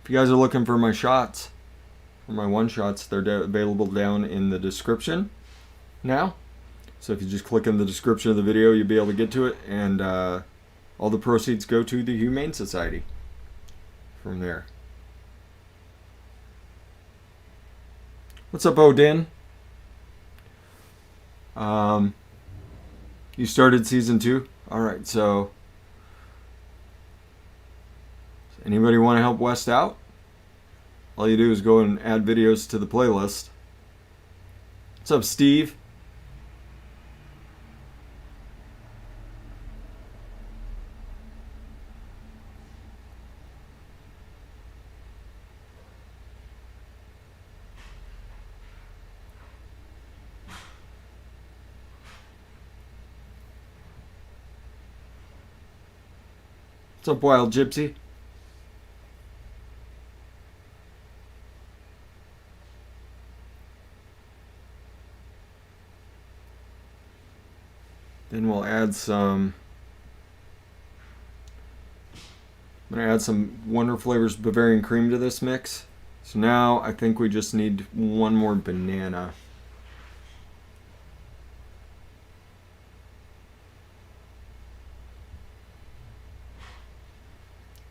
If you guys are looking for my shots, for my one shots, they're available down in the description now. So if you just click in the description of the video, you'll be able to get to it, and all the proceeds go to the Humane Society from there. What's up, Odin? You started season 2? Alright, so anybody want to help West out? All you do is go and add videos to the playlist. What's up, Steve? What's up, Wild Gypsy? Then we'll add some. I'm going to add some Wonder Flavors Bavarian Cream to this mix. So now I think we just need one more banana.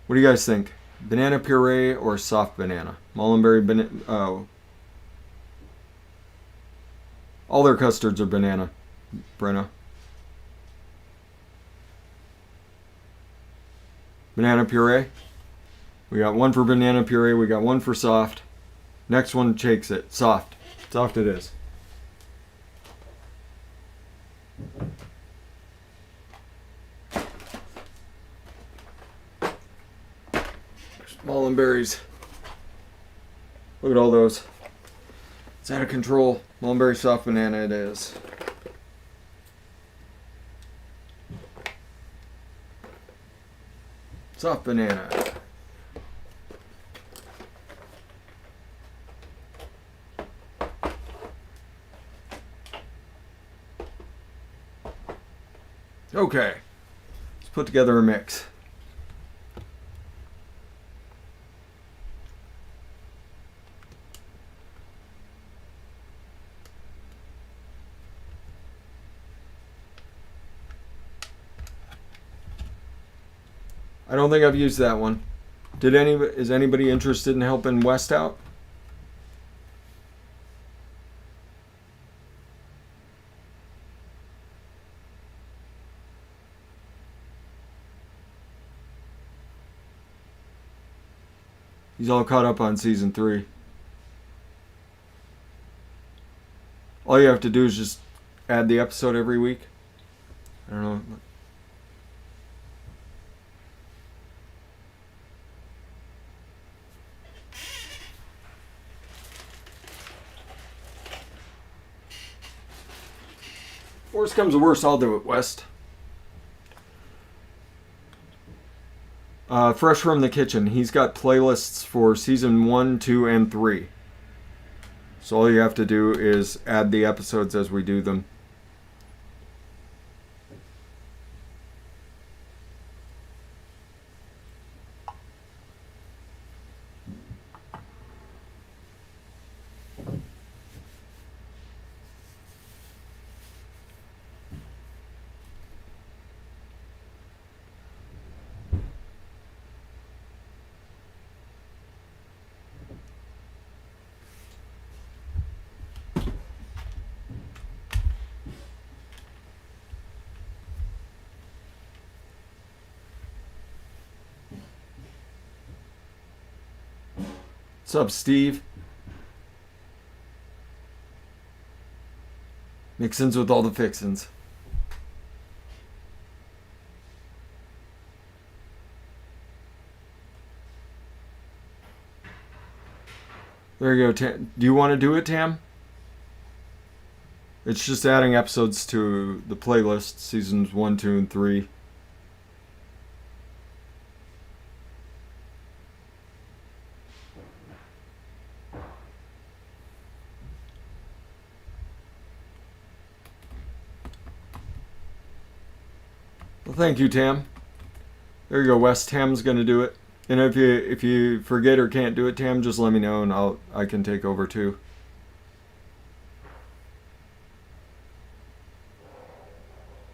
What do you guys think? Banana puree or soft banana? Mullenberry banana. Oh. All their custards are banana, Brenna. Banana puree. We got one for banana puree. We got one for soft. Next one takes it. Soft. Soft it is. Mullenberries. Look at all those. It's out of control. Mullenberry soft banana it is. Soft banana. Okay. Let's put together a mix. I don't think I've used that one. Is anybody interested in helping West out? He's all caught up on season 3. All you have to do is just add the episode every week. I don't know. Worst comes to worst, I'll do it, West. Fresh from the Kitchen. He's got playlists for season 1, 2, and 3. So all you have to do is add the episodes as we do them. What's up, Steve? Mixins with all the fixins. There you go, Tam. Do you want to do it, Tam? It's just adding episodes to the playlist, seasons 1, 2, and 3. Well, thank you, Tam. There you go, Wes. Tam's gonna do it. And if you forget or can't do it, Tam, just let me know and I can take over too.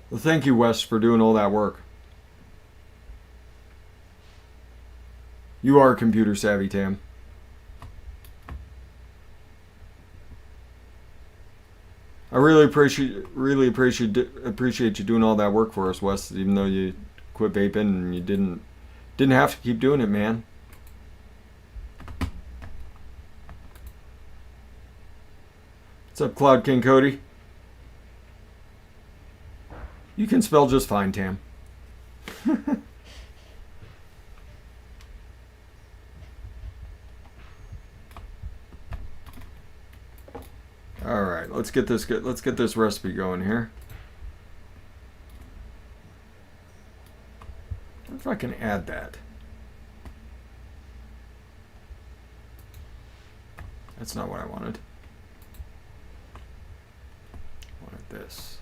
Well, thank you, Wes, for doing all that work. You are computer savvy, Tam. I really appreciate you doing all that work for us, Wes. Even though you quit vaping and you didn't have to keep doing it, man. What's up, Cloud King Cody? You can spell just fine, Tam. All right, let's get this recipe going here. I wonder if I can add that. That's not what I wanted. I wanted this.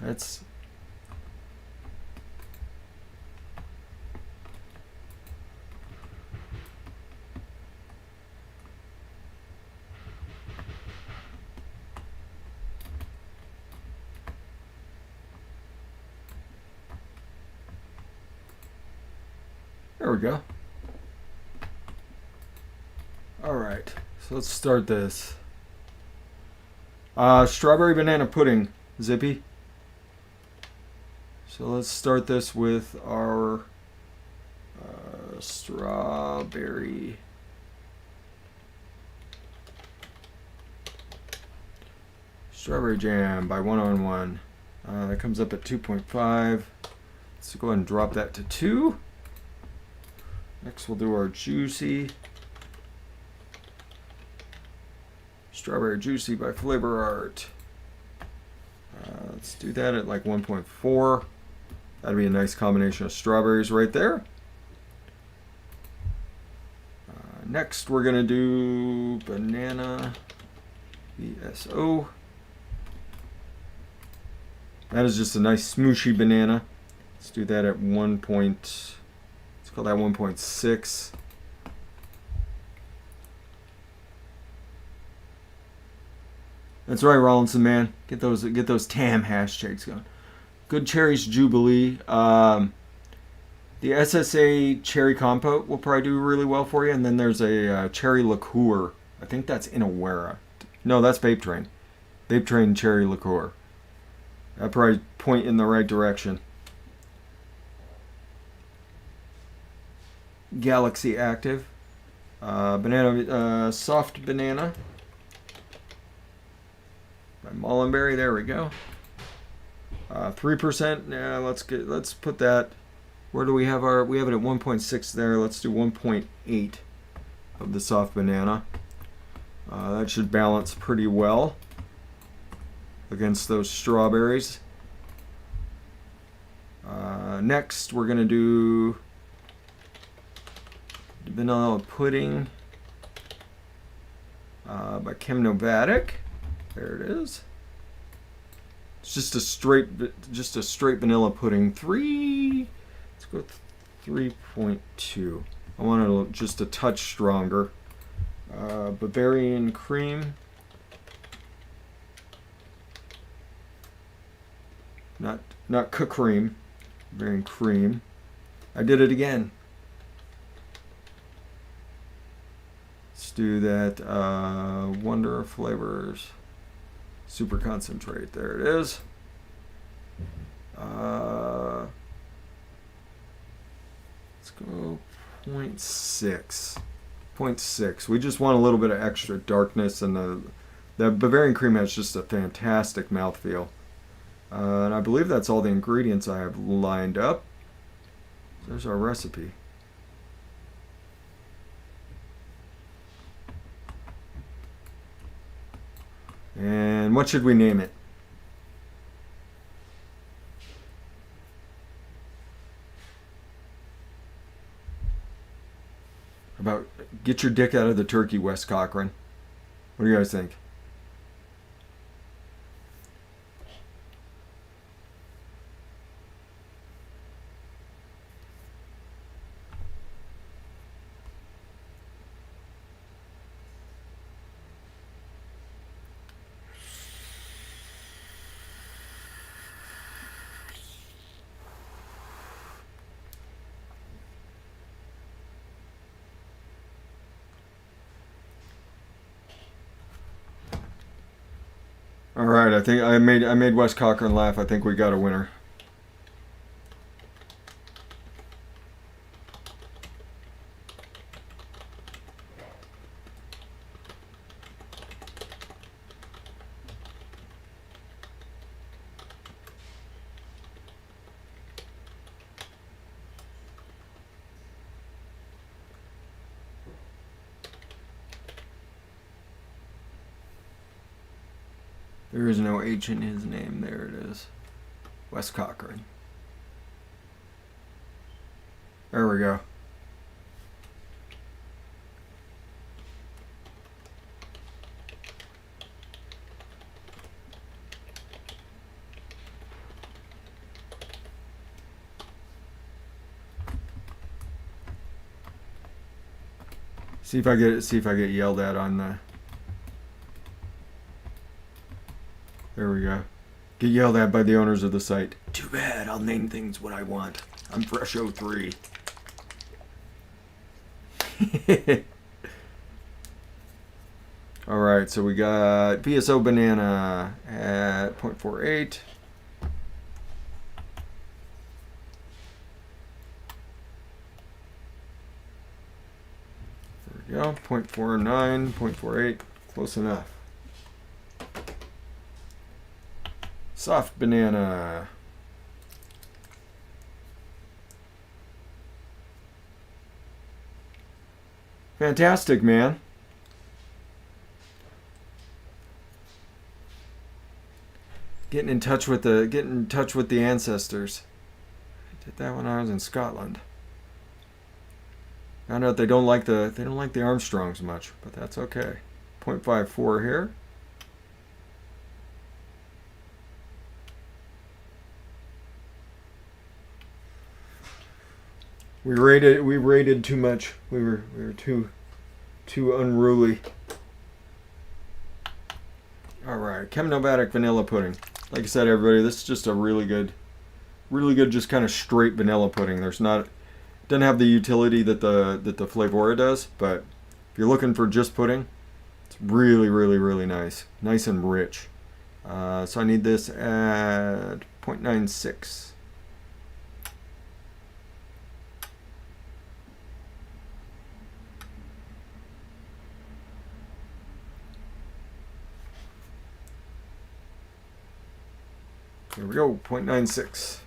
That's there we go. All right, so let's start this. Strawberry banana pudding, Zippy. So let's start this with our strawberry Strawberry jam by 1-on-1. That comes up at 2.5. Let's go ahead and drop that to 2. Next we'll do our juicy. Strawberry juicy by Flavor Art. Let's do that at like 1.4. That'd be a nice combination of strawberries right there. Next we're gonna do banana BSO. That is just a nice smooshy banana. Let's do that at 1. Let's call that 1.6. That's right, Rollinson, man. Get those TAM hashtags going. Good Cherries Jubilee. The SSA Cherry Compote will probably do really well for you. And then there's a Cherry Liqueur. I think that's Inawera. No, that's Vape Train. Vape Train Cherry Liqueur. That'll probably point in the right direction. Galaxy Active. Banana, Soft Banana. By Mullenberry, there we go. 3%. Yeah, let's put that. Where do we have our? We have it at 1.6 there. Let's do 1.8 of the soft banana. That should balance pretty well against those strawberries. Next, we're gonna do vanilla pudding by Kim Novatic. There it is. It's just a straight vanilla pudding. Let's go with 3.2. I want it just a touch stronger. Bavarian cream. Not cream. Bavarian cream. I did it again. Let's do that. Wonder Flavors. Super concentrate. There it is. Let's go 0.6. 0.6. We just want a little bit of extra darkness, and the Bavarian cream has just a fantastic mouthfeel. And I believe that's all the ingredients I have lined up. There's our recipe. And what should we name it? About get your dick out of the turkey, Wes Cochran. What do you guys think? All right, I think I made Wes Cochran laugh. I think we got a winner. There is no H in his name. There it is. Wes Cochran. There we go. See if I get yelled at on the. There we go. Get yelled at by the owners of the site. Too bad, I'll name things what I want. I'm fresh03. Alright, so we got BSO banana at 0.48. There we go. 0.49, 0.48. Close enough. Soft banana. Fantastic, man. Getting in touch with the ancestors. I did that when I was in Scotland. Found out they don't like the Armstrongs much, but that's okay. 0.54 here. We rated too much. We were too unruly. All right, Chemnomatic vanilla pudding. Like I said, everybody, this is just a really good, just kind of straight vanilla pudding. Doesn't have the utility that the Flavora does, but if you're looking for just pudding, it's really nice, nice and rich. So I need this at 0.96. Here we go, 0.96.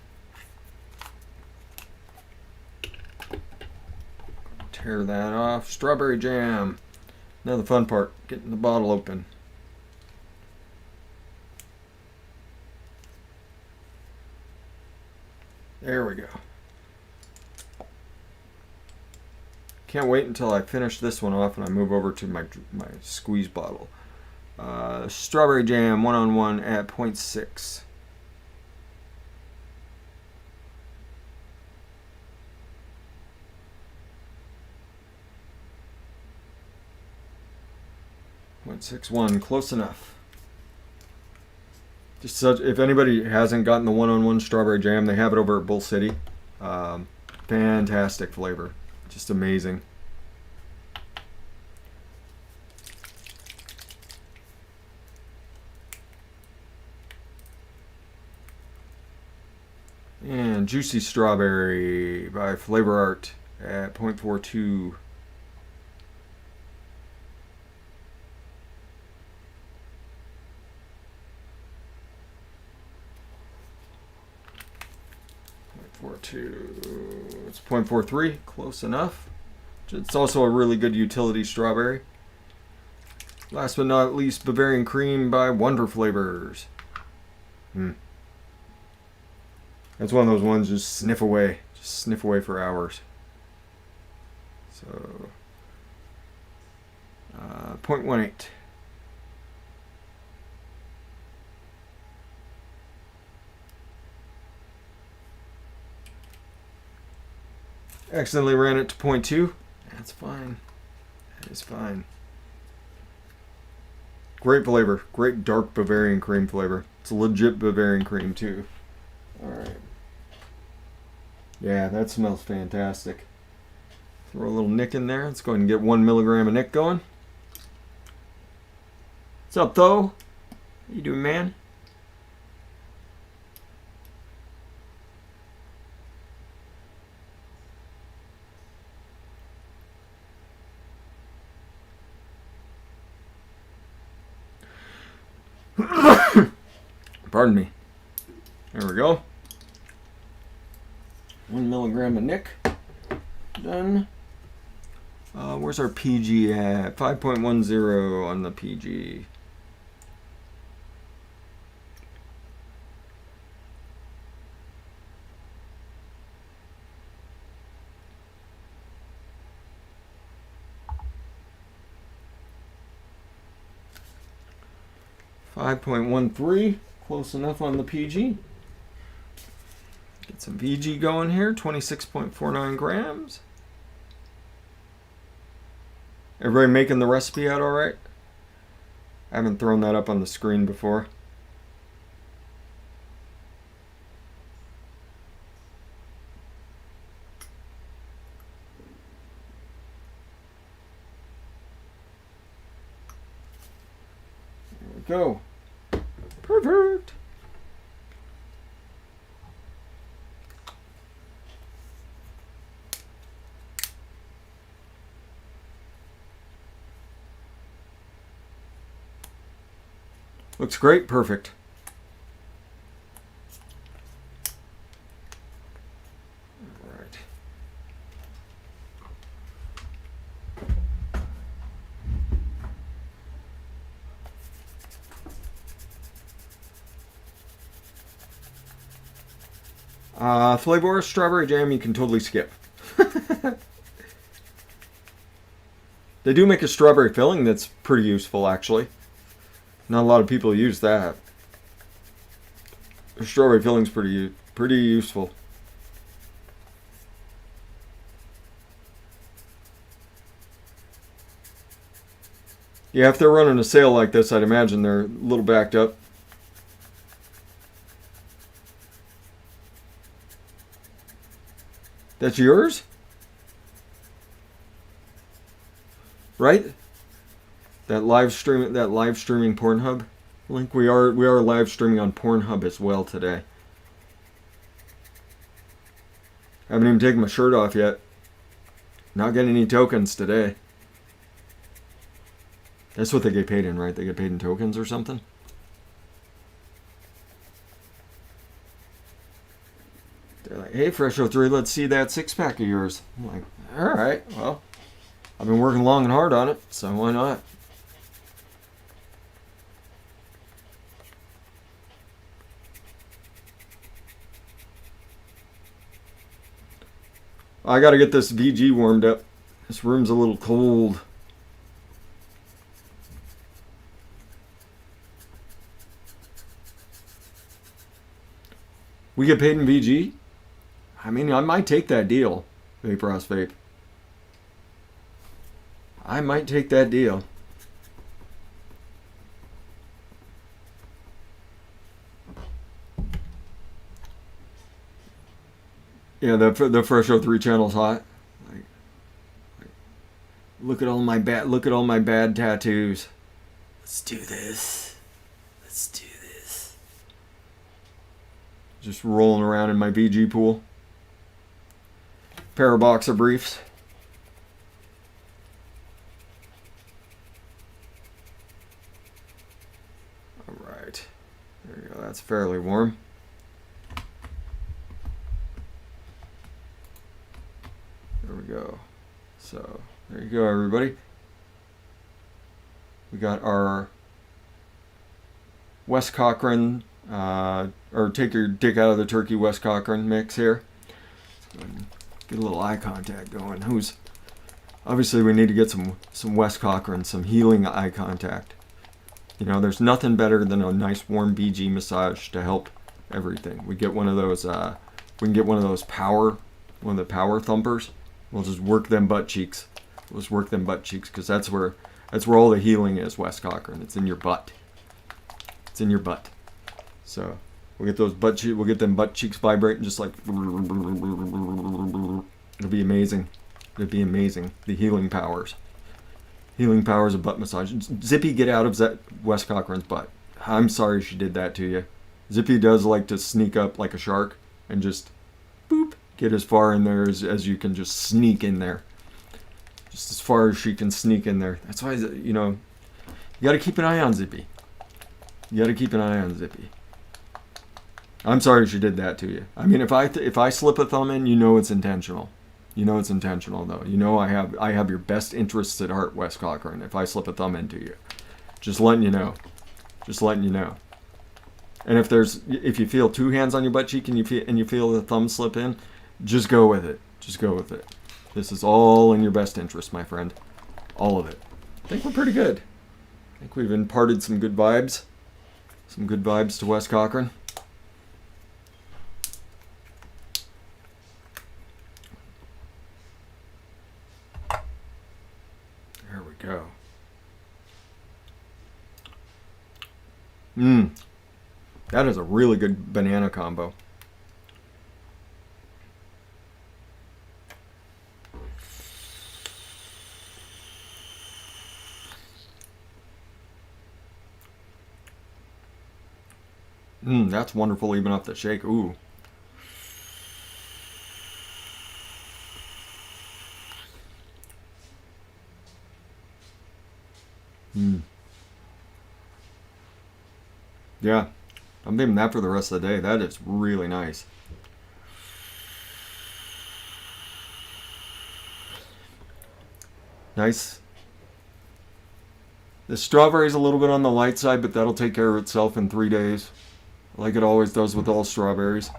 Tear that off. Strawberry jam. Now the fun part, getting the bottle open. There we go. Can't wait until I finish this one off and I move over to my squeeze bottle. Strawberry jam 1-on-1 at 0.6. .61, close enough. If anybody hasn't gotten the 1-on-1 strawberry jam, they have it over at Bull City. Fantastic flavor, just amazing. And Juicy Strawberry by Flavor Art at 0.42. It's 0.43, close enough. It's also a really good utility strawberry. Last but not least, Bavarian Cream by Wonder Flavors. That's one of those ones just sniff away for hours. So 0.18. Accidentally ran it to 0.2. That's fine. That is fine. Great flavor. Great dark Bavarian cream flavor. It's a legit Bavarian cream too. Alright. Yeah, that smells fantastic. Throw a little nick in there. Let's go ahead and get 1 milligram of nick going. What's up, though? How you doing, man? Pardon me. There we go. 1 milligram of nick. Done. Where's our PG at? 5.10 on the PG. .13, close enough on the PG. Get some VG going here, 26.49 grams. Everybody making the recipe out all right? I haven't thrown that up on the screen before. There we go. Perfect. Looks great. Perfect. Flavor strawberry jam you can totally skip. They do make a strawberry filling that's pretty useful, actually. Not a lot of people use that. The strawberry filling's pretty useful. Yeah, if they're running a sale like this, I'd imagine they're a little backed up. That's yours? Right? That live streaming Pornhub link. We are live streaming on Pornhub as well today. Haven't even taken my shirt off yet. Not getting any tokens today. That's what they get paid in, right? They get paid in tokens or something? They're like, hey, fresh03, let's see that six-pack of yours. I'm like, all right, well, I've been working long and hard on it, so why not? I gotta get this VG warmed up. This room's a little cold. We get paid in VG? I mean, I might take that deal, Vaporous Vape. I might take that deal. Yeah, the fresh03 channel's hot. Look at all my bad tattoos. Let's do this. Let's do this. Just rolling around in my VG pool. Pair of boxer briefs. All right. There you go. That's fairly warm. There we go. So, there you go, everybody. We got our West Cochran, or take your dick out of the turkey West Cochran mix here. Let's go ahead and get a little eye contact going. Obviously we need to get some West Cochran, some healing eye contact. You know, there's nothing better than a nice warm BG massage to help everything. We get one of those, we can get one of the power thumpers. We'll just work them butt cheeks. We'll just work them butt cheeks, because that's where all the healing is, West Cochran. It's in your butt. It's in your butt. So we'll get those butt cheeks. We'll get them butt cheeks vibrating, just like. It'll be amazing. It'll be amazing. The healing powers. Healing powers of butt massage. Zippy, get out of West Cochran's butt. I'm sorry she did that to you. Zippy does like to sneak up like a shark and just boop. Get as far in there as you can just sneak in there. Just as far as she can sneak in there. That's why, you know, you got to keep an eye on Zippy. You got to keep an eye on Zippy. I'm sorry she did that to you. I mean, if I slip a thumb in, you know it's intentional. You know it's intentional, though. You know I have your best interests at heart, Wes Cochran, if I slip a thumb into you. Just letting you know. Just letting you know. And if you feel two hands on your butt cheek and you feel the thumb slip in, just go with it. Just go with it. This is all in your best interest, my friend. All of it. I think we're pretty good. I think we've imparted some good vibes. Some good vibes to Wes Cochran. There we go. That is a really good banana combo. That's wonderful, even off the shake. Ooh. Yeah. I'm leaving that for the rest of the day. That is really nice. Nice. The strawberry's a little bit on the light side, but that'll take care of itself in 3 days. Like it always does with all strawberries.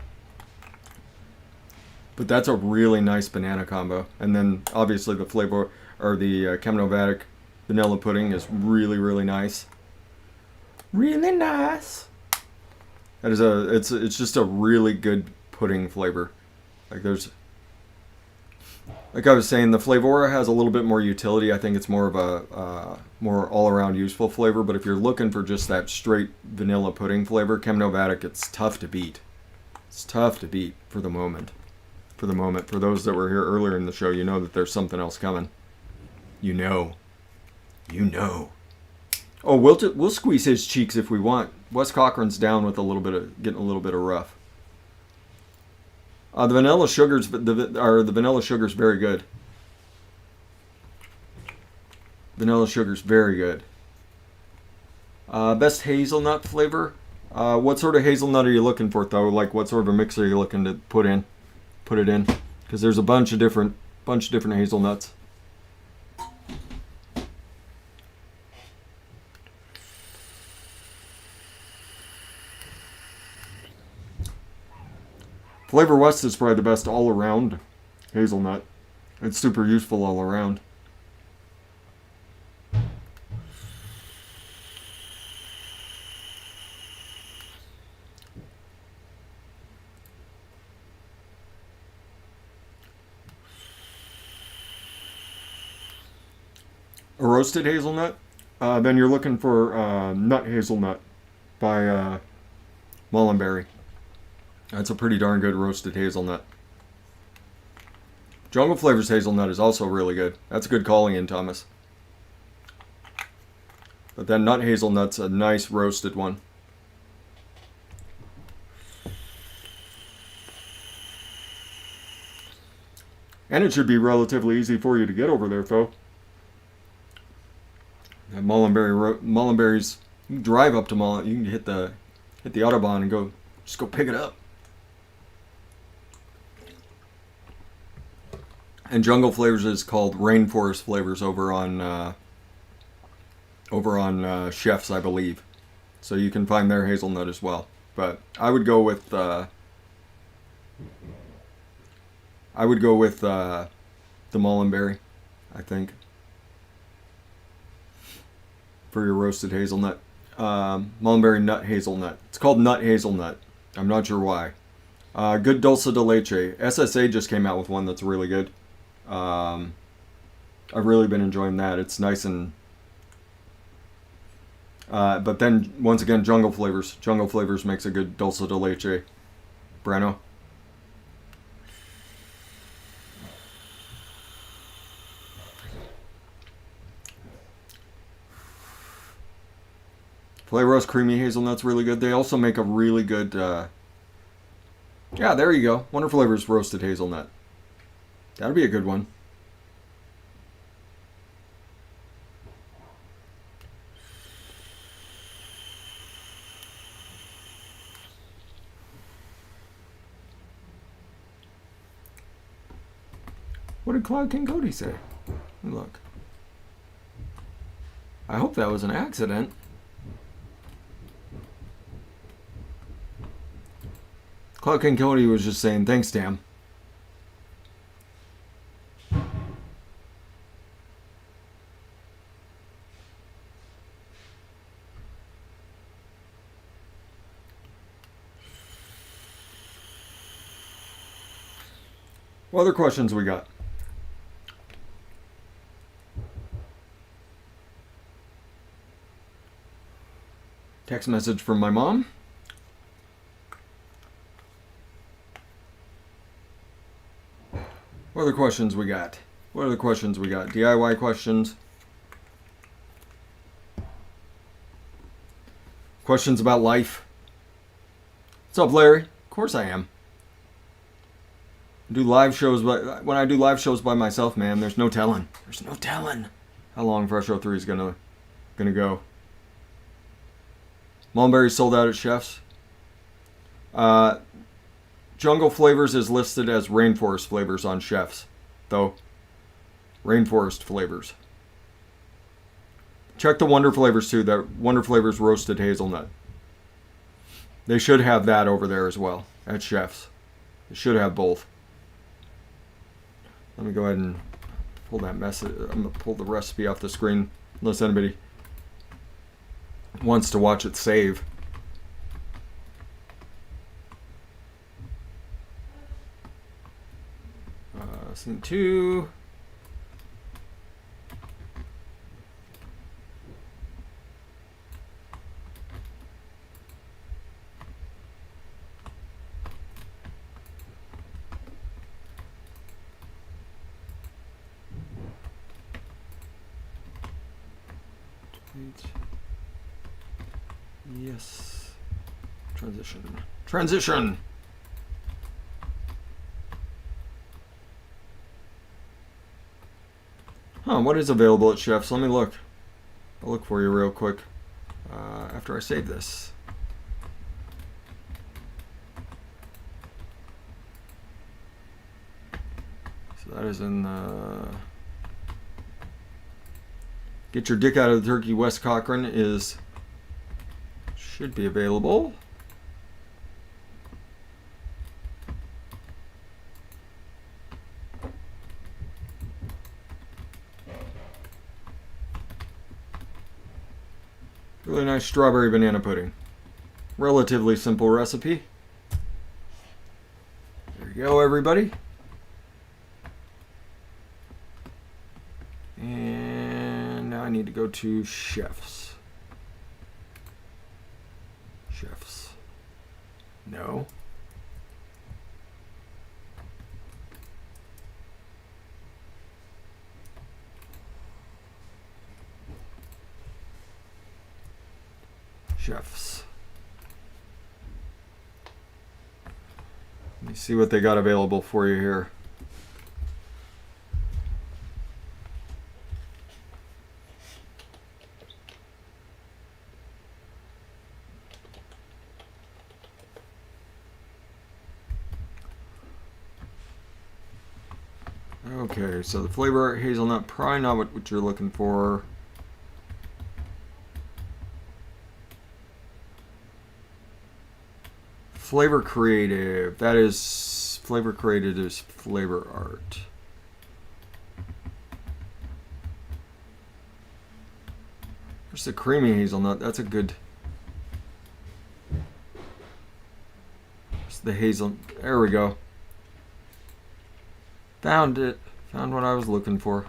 But that's a really nice banana combo. And then obviously the flavor, or the Chemnovatic vanilla pudding is really, really nice. Really nice. That is it's just a really good pudding flavor. Like I was saying, the Flavora has a little bit more utility. I think it's more of a more all-around useful flavor. But if you're looking for just that straight vanilla pudding flavor, Chemnovatic, it's tough to beat. It's tough to beat for the moment. For those that were here earlier in the show, you know that there's something else coming. You know. Oh, we'll squeeze his cheeks if we want. Wes Cochran's down with getting a little bit of rough. The vanilla sugar's very good. Vanilla sugar's very good. Best hazelnut flavor. What sort of hazelnut are you looking for, though? Like, what sort of a mix are you looking to put it in? Because there's a bunch of different hazelnuts. Flavor West is probably the best all-around hazelnut. It's super useful all around. A roasted hazelnut, then you're looking for nut hazelnut by Mullenberry. That's a pretty darn good roasted hazelnut. Jungle Flavors hazelnut is also really good. That's a good calling in, Thomas. But then nut hazelnut's a nice roasted one. And it should be relatively easy for you to get over there, though. And Mullenberry's, you can drive up to Mullen, you can hit the Autobahn and just go pick it up. And Jungle Flavors is called Rainforest Flavors over on Chef's, I believe. So you can find their hazelnut as well. But I would go with the Mullenberry, I think, for your roasted hazelnut. Mullenberry nut hazelnut. It's called nut hazelnut. I'm not sure why. Good dulce de leche. SSA just came out with one that's really good. I've really been enjoying that. It's nice and... but then, once again, Jungle Flavors. Jungle Flavors makes a good dulce de leche. Breno. Flavor Rose Creamy Hazelnut's really good. They also make a really good... yeah, there you go. Wonder Flavors Roasted Hazelnut. That'd be a good one. What did Cloud King Cody say? Look. I hope that was an accident. Cloud King Cody was just saying, thanks, Tam. What other questions we got? Text message from my mom. What other questions we got? DIY questions. Questions about life. What's up, Larry? Of course I am. When I do live shows by myself, man, there's no telling. There's no telling how long fresh03 is gonna go. Mulberry sold out at Chef's. Jungle Flavors is listed as Rainforest Flavors on Chef's, though. Rainforest Flavors. Check the Wonder Flavors too. That Wonder Flavors Roasted Hazelnut. They should have that over there as well at Chef's. They should have both. Let me go ahead and pull that message. I'm gonna pull the recipe off the screen unless anybody wants to watch it save. Scene 2. Yes. Transition. Transition! Huh, what is available at Chef's? Let me look. I'll look for you real quick after I save this. So that is in the... Get Your Dick Out of the Turkey, Wes Cochran should be available. Really nice strawberry banana pudding. Relatively simple recipe. There you go, everybody. And now I need to go to Chef's. Chef's. No. Chef's. Let me see what they got available for you here. Okay, so the flavor hazelnut, probably not what you're looking for. Flavor Creative. That is Flavor Creative is Flavor Art. There's the creamy hazelnut. That's a good. It's the hazel. There we go. Found it. Found what I was looking for.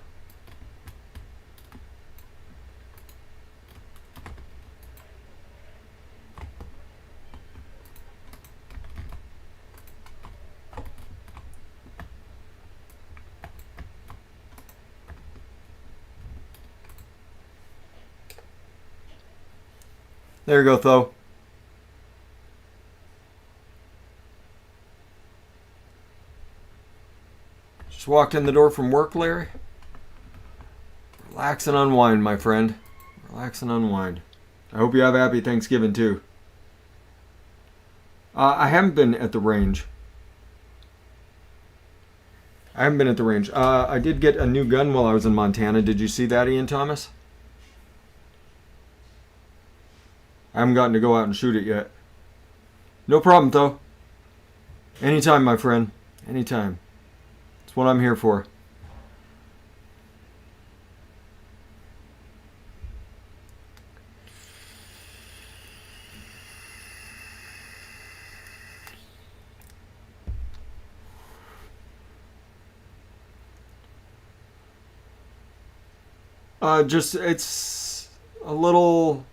There you go, Tho. Just walked in the door from work, Larry. Relax and unwind, my friend. Relax and unwind. I hope you have a happy Thanksgiving, too. I haven't been at the range. I did get a new gun while I was in Montana. Did you see that, Ian Thomas? I haven't gotten to go out and shoot it yet. No problem, though. Anytime, my friend. Anytime. That's what I'm here for. It's a little...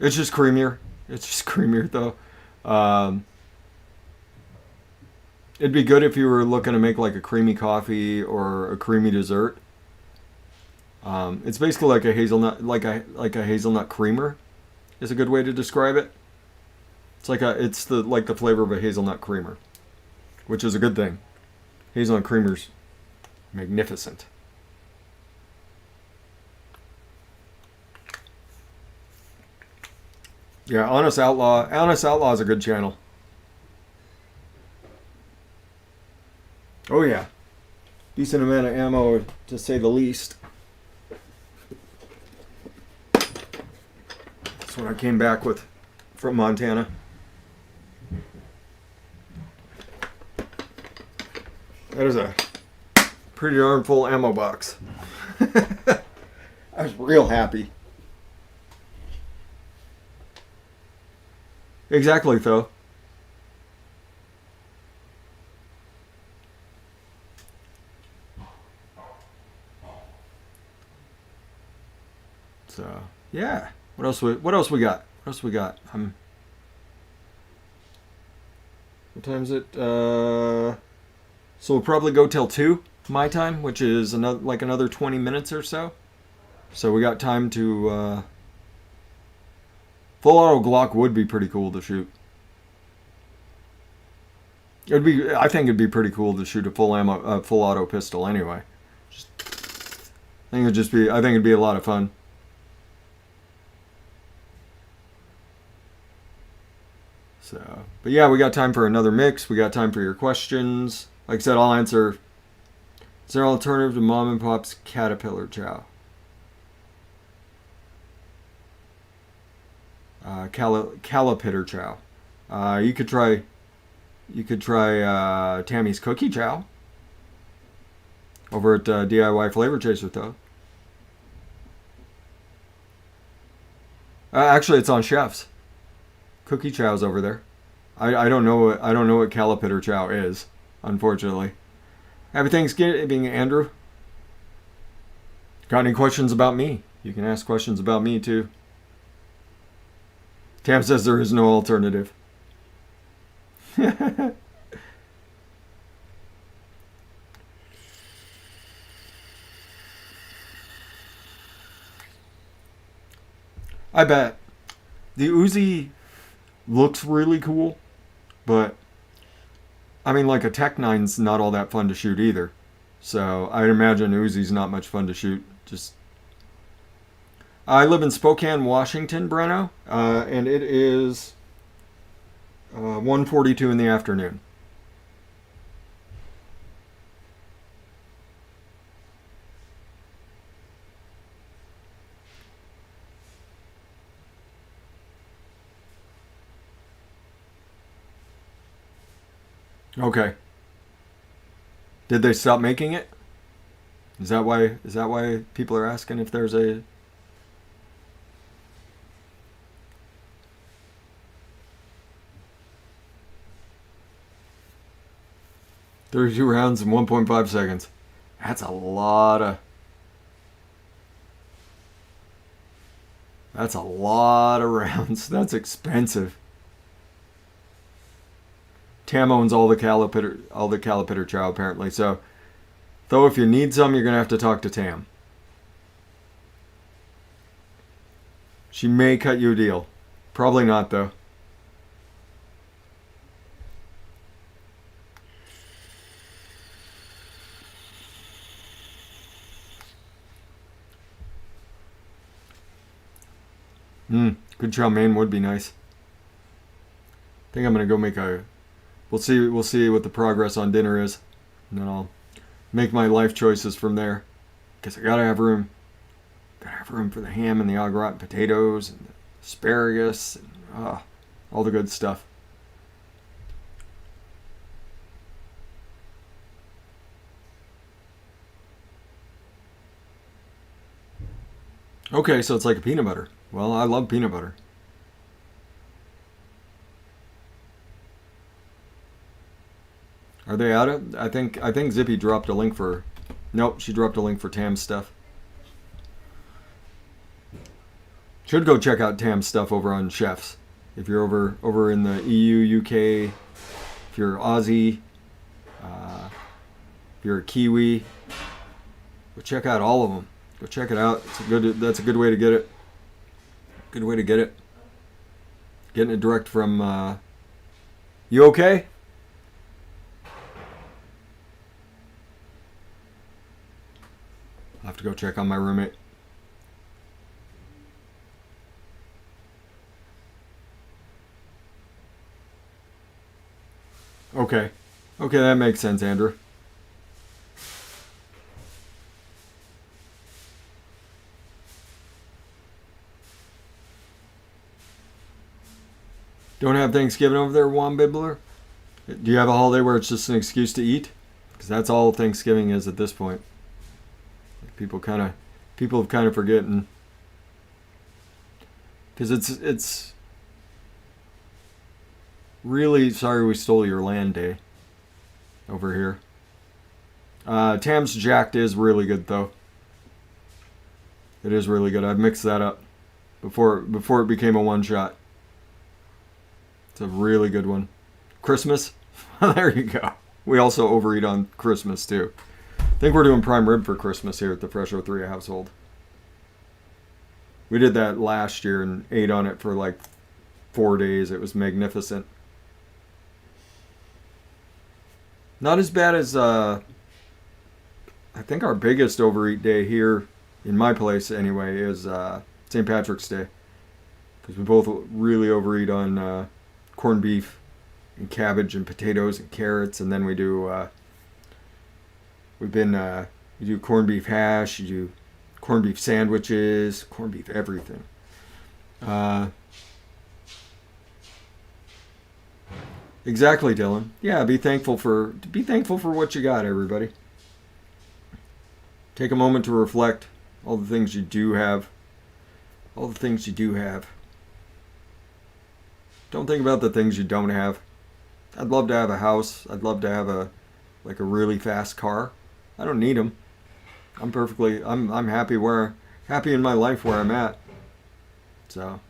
It's just creamier. It's just creamier, though. It'd be good if you were looking to make like a creamy coffee or a creamy dessert. It's basically like a hazelnut, like a hazelnut creamer, is a good way to describe it. It's the flavor of a hazelnut creamer, which is a good thing. Hazelnut creamer's magnificent. Yeah, Honest Outlaw is a good channel. Oh yeah, decent amount of ammo to say the least. That's what I came back with from Montana. That is a pretty darn full ammo box. I was real happy. Exactly, though. So yeah. What else we got? What else we got? What time is it? So we'll probably go till 2 my time, which is another 20 minutes or so. So we got time to full auto Glock would be pretty cool to shoot. I think it'd be pretty cool to shoot a full auto pistol anyway. I think it'd be a lot of fun. So, but yeah, we got time for another mix. We got time for your questions. Like I said, I'll answer. Is there an alternative to Mom and Pop's Caterpillar Chow? Calipitter Chow. You could try Tammy's Cookie Chow over at DIY Flavor Chaser, though. Actually, it's on Chef's. Cookie Chow's over there. I don't know what Calipitter Chow is, unfortunately. Happy Thanksgiving, Andrew. Got any questions about me? You can ask questions about me too. Tam says there is no alternative. I bet. The Uzi looks really cool, but I mean, like a Tech 9's not all that fun to shoot either. So I'd imagine Uzi's not much fun to shoot. Just I live in Spokane, Washington, Breno, and it is 1:42 in the afternoon. Okay. Did they stop making it? Is that why people are asking if there's a 32 rounds in 1.5 seconds? That's a lot of rounds. That's expensive. Tam owns all the Calipitter Chow apparently. So, though, if you need some, you're gonna have to talk to Tam. She may cut you a deal. Probably not, though. Good chow mein would be nice. I think I'm gonna go make a. We'll see what the progress on dinner is, and then I'll make my life choices from there. Because I gotta have room. Gotta have room for the ham and the au gratin potatoes and the asparagus and all the good stuff. Okay, so it's like a peanut butter. Well, I love peanut butter. Are they out of? I think Zippy dropped a link for. Nope, she dropped a link for Tam's stuff. Should go check out Tam's stuff over on Chef's. If you're over in the EU, UK, if you're Aussie, if you're a Kiwi, go check out all of them. Go check it out. That's a good way to get it. Good way to get it. Getting it direct from. You okay? I'll have to go check on my roommate. Okay. Okay, that makes sense, Andrew. Don't have Thanksgiving over there, Juan Bibler? Do you have a holiday where it's just an excuse to eat? because that's all Thanksgiving is at this point. People have kind of forgotten, because it's really sorry we stole your land day over here. Tam's Jacked is really good though. It is really good. I've mixed that up before it became a one shot. It's a really good one. Christmas, there you go. We also overeat on Christmas too. I think we're doing prime rib for Christmas here at the Fresh03 household. We did that last year and ate on it for like 4 days. It was magnificent. Not as bad as I think our biggest overeat day here in my place anyway is St. Patrick's Day, because we both really overeat on corned beef and cabbage and potatoes and carrots, and then we do you do corned beef hash, you do corned beef sandwiches, corned beef everything. Exactly, Dylan. Yeah, be thankful for what you got, everybody. Take a moment to reflect all the things you do have. All the things you do have. Don't think about the things you don't have. I'd love to have a house. I'd love to have a really fast car. I don't need them. I'm happy in my life where I'm at. So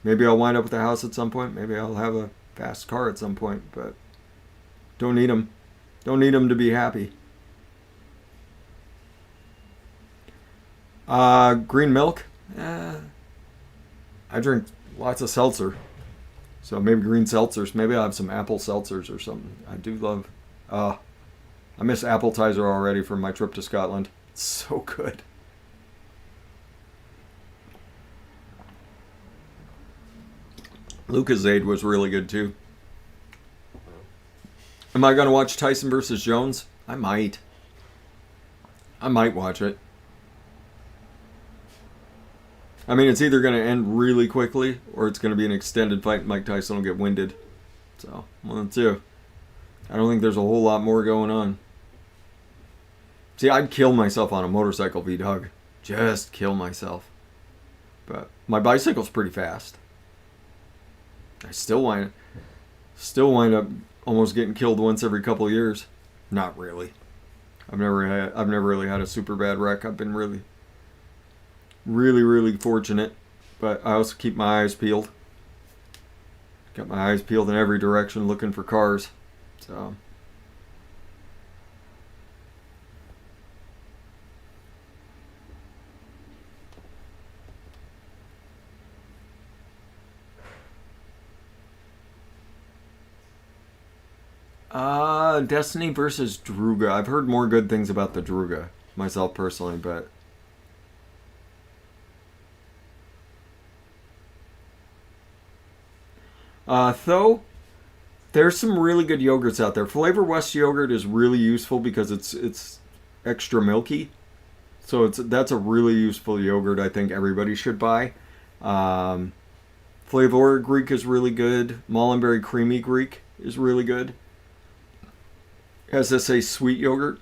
maybe I'll wind up with a house at some point. Maybe I'll have a fast car at some point, but don't need them. Don't need them to be happy. Green milk. I drink lots of seltzer. So maybe green seltzers. Maybe I'll have some apple seltzers or something. I do love... I miss Appletiser already from my trip to Scotland. It's so good. Lucozade was really good too. Am I going to watch Tyson versus Jones? I might watch it. I mean, it's either going to end really quickly or it's going to be an extended fight and Mike Tyson will get winded. So, one of the two. I don't think there's a whole lot more going on. See, I'd kill myself on a motorcycle, V-Dog. Just kill myself. But my bicycle's pretty fast. I still wind up almost getting killed once every couple of years. Not really. I've never really had a super bad wreck. I've been really, really, really fortunate. But I also keep my eyes peeled. Got my eyes peeled in every direction looking for cars. So... Destiny versus Druga. I've heard more good things about the Druga, myself personally, but... Though, there's some really good yogurts out there. Flavor West yogurt is really useful because it's extra milky. So that's a really useful yogurt I think everybody should buy. Flavor Greek is really good. Mullenberry Creamy Greek is really good. SSA Sweet Yogurt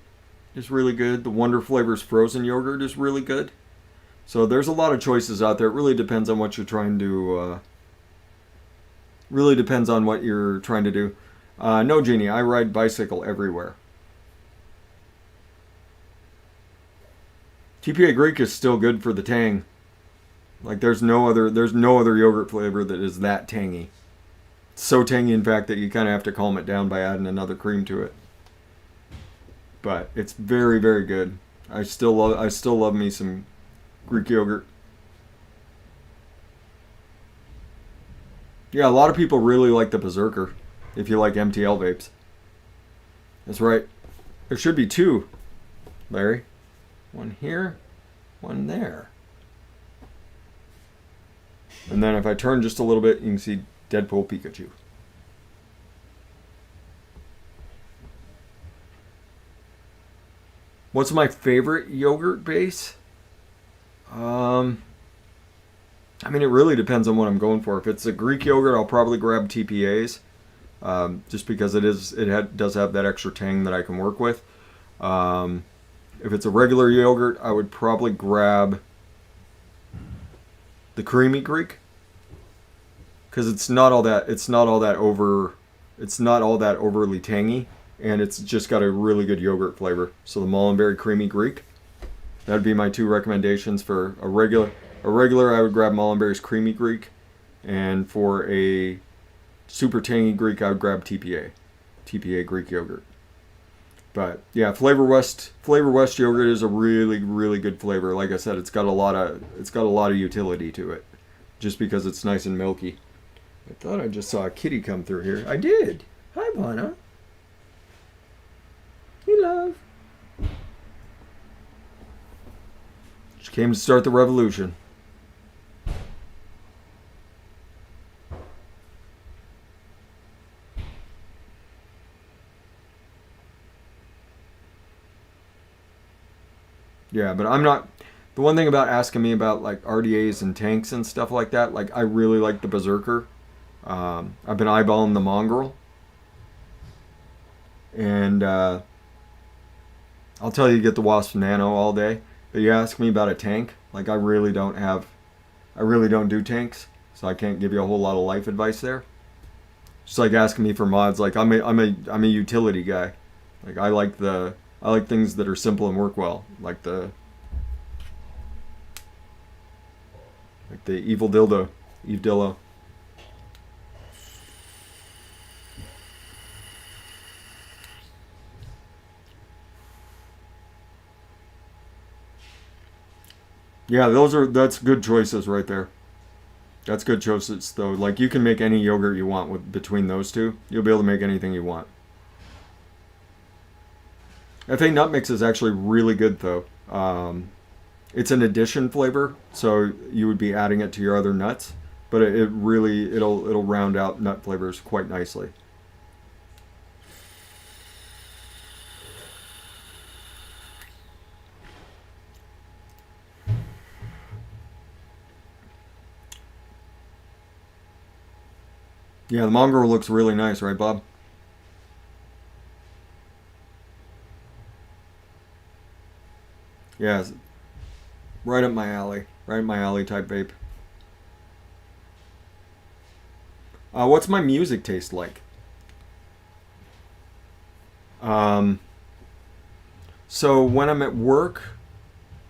is really good. The Wonder Flavors Frozen Yogurt is really good. So there's a lot of choices out there. It really depends on what you're trying to... do. No, Jeannie, I ride bicycle everywhere. TPA Greek is still good for the tang. Like there's no other yogurt flavor that is that tangy. It's so tangy, in fact, that you kind of have to calm it down by adding another cream to it. But it's very, very good. I still love me some Greek yogurt. Yeah, a lot of people really like the Berserker, if you like MTL vapes. That's right. There should be two, Larry. One here, one there. And then if I turn just a little bit, you can see Deadpool Pikachu. What's my favorite yogurt base? I mean, it really depends on what I'm going for. If it's a Greek yogurt, I'll probably grab TPAs. just because does have that extra tang that I can work with. If it's a regular yogurt, I would probably grab the creamy Greek, because it's not all that overly tangy, and it's just got a really good yogurt flavor. So the Mullenberry creamy Greek, that'd be my two recommendations for a regular. I would grab Mullenberry's creamy Greek, and for a super tangy Greek, I would grab TPA Greek yogurt. But yeah, Flavor West yogurt is a really, really good flavor. Like I said, it's got a lot of utility to it, just because it's nice and milky. I thought I just saw a kitty come through here. I did. Hi, Bonna. Hey, love. She came to start the revolution. Yeah, but I'm not. The one thing about asking me about like RDAs and tanks and stuff like that, like I really like the Berserker. I've been eyeballing the Mongrel, and I'll tell you, get the Wasp Nano all day. But you ask me about a tank, like I really don't do tanks, so I can't give you a whole lot of life advice there. Just like asking me for mods, like I'm a utility guy. Like I like things that are simple and work well, like the Eve Dillo. Yeah, that's good choices right there. That's good choices though. Like you can make any yogurt you want between those two. You'll be able to make anything you want. FA Nut Mix is actually really good though. It's an addition flavor, so you would be adding it to your other nuts, but it'll round out nut flavors quite nicely. Yeah, the Mongrel looks really nice, right, Bob? Yeah, right up my alley. Right up my alley type vape. What's my music taste like? Um, so when I'm at work,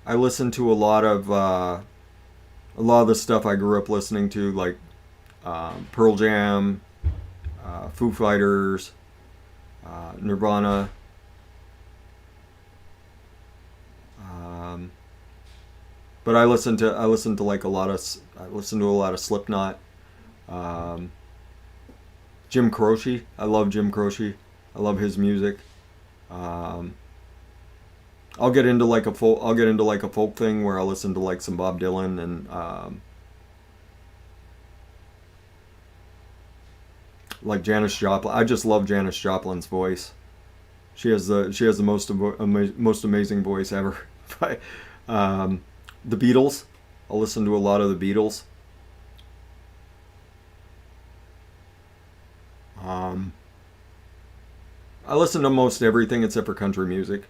I listen to a lot of the stuff I grew up listening to, like Pearl Jam, Foo Fighters, Nirvana. Um, but I listen to like I listen to a lot of Slipknot, um, Jim Croce. I love Jim Croce. I love his music. Um, I'll get into like a folk thing where I'll listen to like some Bob Dylan and like Janis Joplin. I just love Janis Joplin's voice. She has the most amazing voice ever. But, the Beatles. I'll listen to a lot of the Beatles. Um, I listen to most everything except for country music.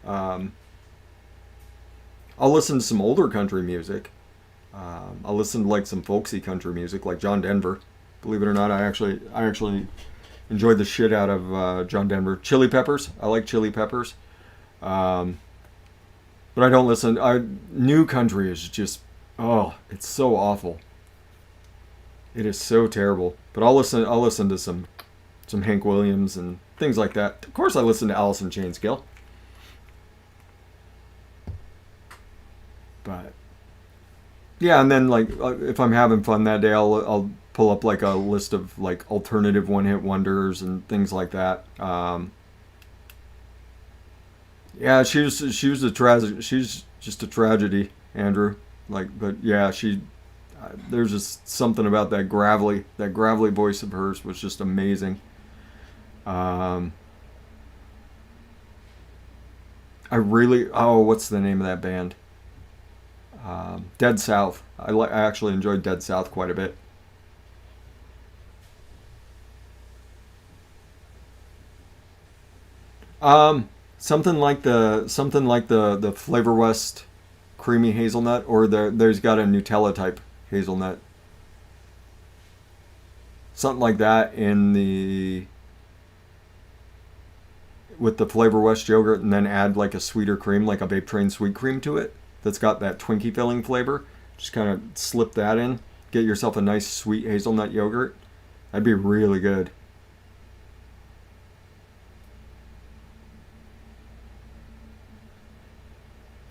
Um, I'll listen to some older country music. I'll listen to like some folksy country music, like John Denver. Believe it or not, I actually enjoyed the shit out of John Denver. Chili Peppers. I like Chili Peppers. Um, but I don't listen. New country is just, oh, it's so awful. It is so terrible. But I'll listen to some Hank Williams and things like that. Of course, I listen to Alice in Chains Gill. But yeah, and then like if I'm having fun that day, I'll pull up like a list of like alternative one hit wonders and things like that. Yeah, she's just a tragedy, Andrew. Like, but yeah, there's just something about that gravelly voice of hers was just amazing. Um, what's the name of that band? Dead South. I actually enjoyed Dead South quite a bit. Something like the Flavor West creamy hazelnut, or there's got a Nutella type hazelnut. Something like that in the with the Flavor West yogurt, and then add like a sweeter cream, like a Vape Train sweet cream to it. That's got that Twinkie filling flavor. Just kind of slip that in. Get yourself a nice sweet hazelnut yogurt. That'd be really good.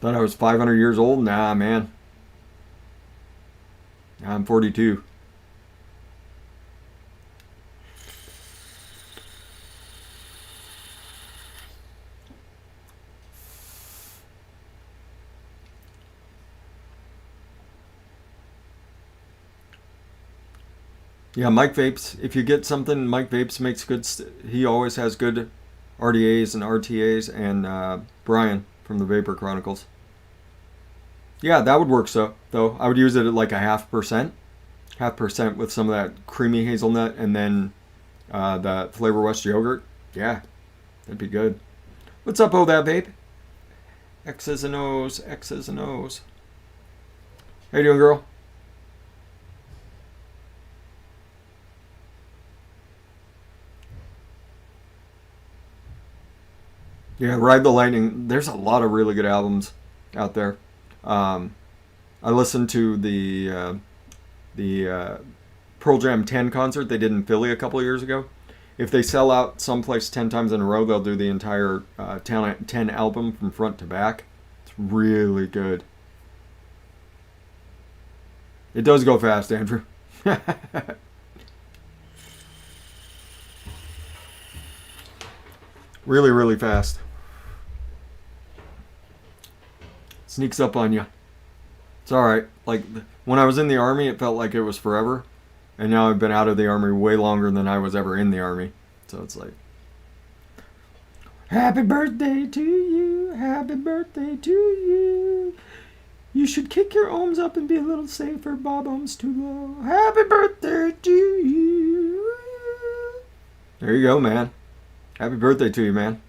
Thought I was 500 years old? Nah, man. I'm 42. Yeah, Mike Vapes. If you get something, Mike Vapes makes good. He always has good RDAs and RTAs, and Brian from the Vapor Chronicles. Yeah, that would work. So though, I would use it at like a half percent with some of that creamy hazelnut, and then the Flavor West yogurt. Yeah, that'd be good. What's up, oh that vape? X's and O's, X's and O's. How you doing, girl? Yeah, Ride the Lightning. There's a lot of really good albums out there. Um, I listened to the Pearl Jam 10 concert they did in Philly a couple of years ago. If they sell out someplace 10 times in a row, they'll do the entire 10 album from front to back. It's really good. It does go fast, Andrew. Really, really fast. Sneaks up on you. It's alright. Like, when I was in the Army, it felt like it was forever. And now I've been out of the Army way longer than I was ever in the Army. So it's like, happy birthday to you. Happy birthday to you. You should kick your ohms up and be a little safer. Bob ohms too low. Happy birthday to you. There you go, man. Happy birthday to you, man.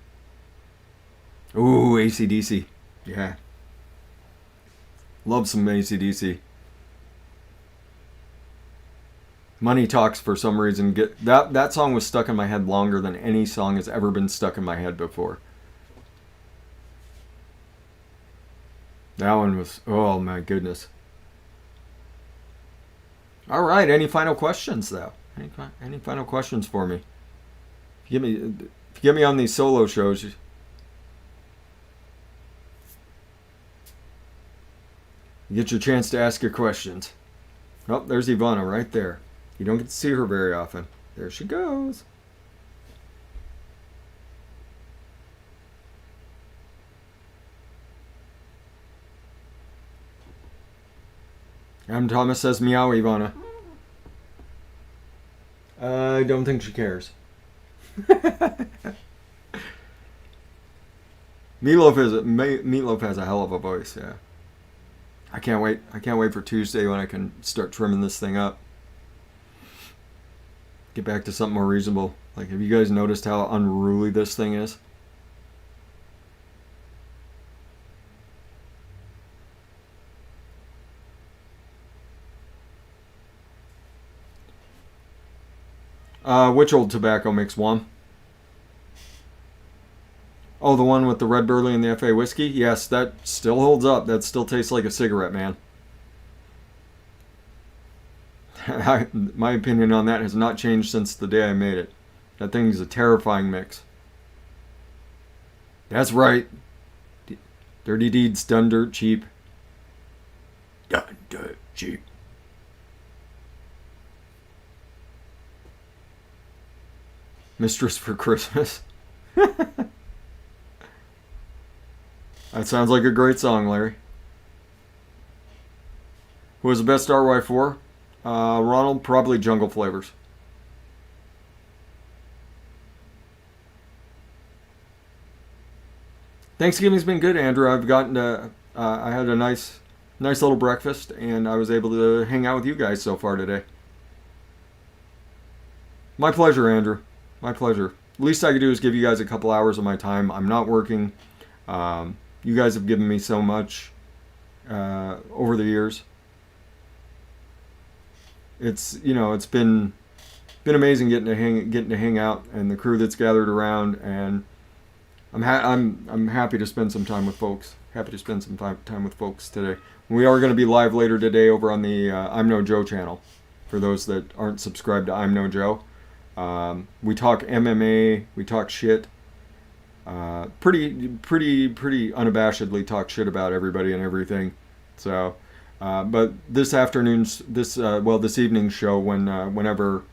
Ooh, AC/DC. Yeah. Love some AC/DC. Money Talks, for some reason, that song was stuck in my head longer than any song has ever been stuck in my head before. That one was, oh my goodness. All right, any final questions though? Any final questions for me? If you get me on these solo shows, you get your chance to ask your questions. Oh, there's Ivana right there. You don't get to see her very often. There she goes. Adam Thomas says meow, Ivana. I don't think she cares. Meatloaf has a hell of a voice, yeah. I can't wait. I can't wait for Tuesday when I can start trimming this thing up. Get back to something more reasonable. Like, have you guys noticed how unruly this thing is? Which old tobacco mix, one? Oh, the one with the red burley and the FA whiskey? Yes, that still holds up. That still tastes like a cigarette, man. My opinion on that has not changed since the day I made it. That thing is a terrifying mix. That's right. Dirty deeds done dirt cheap. Done dirt cheap. Mistress for Christmas. That sounds like a great song, Larry. Who was the best RY4? Ronald, probably Jungle Flavors. Thanksgiving's been good, Andrew. I've gotten to, I had a nice little breakfast, and I was able to hang out with you guys so far today. My pleasure, Andrew. My pleasure. least I could do is give you guys a couple hours of my time. I'm not working. You guys have given me so much over the years. It's it's been amazing getting to hang out, and the crew that's gathered around, and I'm happy to spend some time with folks. Happy to spend some time with folks today. We are going to be live later today over on the I'm No Joe channel. For those that aren't subscribed to I'm No Joe, we talk MMA, we talk shit. Pretty unabashedly talk shit about everybody and everything. So, but this evening's show, whenever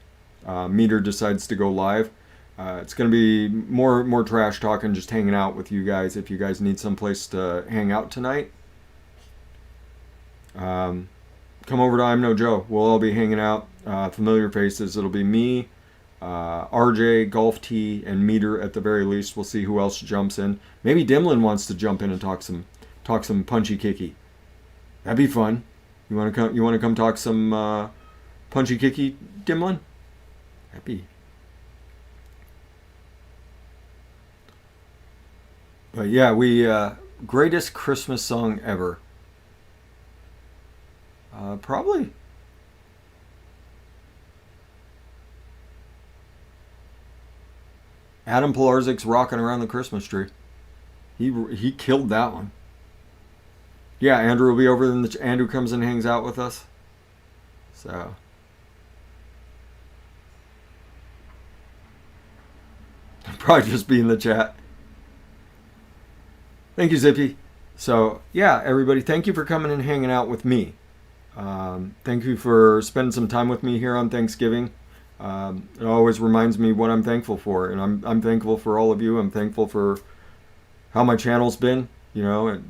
Meter decides to go live, it's going to be more trash talking, just hanging out with you guys. If you guys need some place to hang out tonight, come over to I'm No Joe. We'll all be hanging out. Familiar faces. It'll be me, RJ, Golf T, and Meter at the very least. We'll see who else jumps in. Maybe Dimlin wants to jump in and talk some punchy kicky. That'd be fun. You want to come talk some punchy kicky, Dimlin? That'd be. But yeah, we greatest Christmas song ever. Probably. Adam Pilarzik's Rocking Around the Christmas Tree. He killed that one. Yeah, Andrew will be over. Andrew comes and hangs out with us. So. Probably just be in the chat. Thank you, Zippy. So, yeah, everybody, thank you for coming and hanging out with me. Thank you for spending some time with me here on Thanksgiving. It always reminds me what I'm thankful for, and I'm thankful for all of you. I'm thankful for how my channel's been. It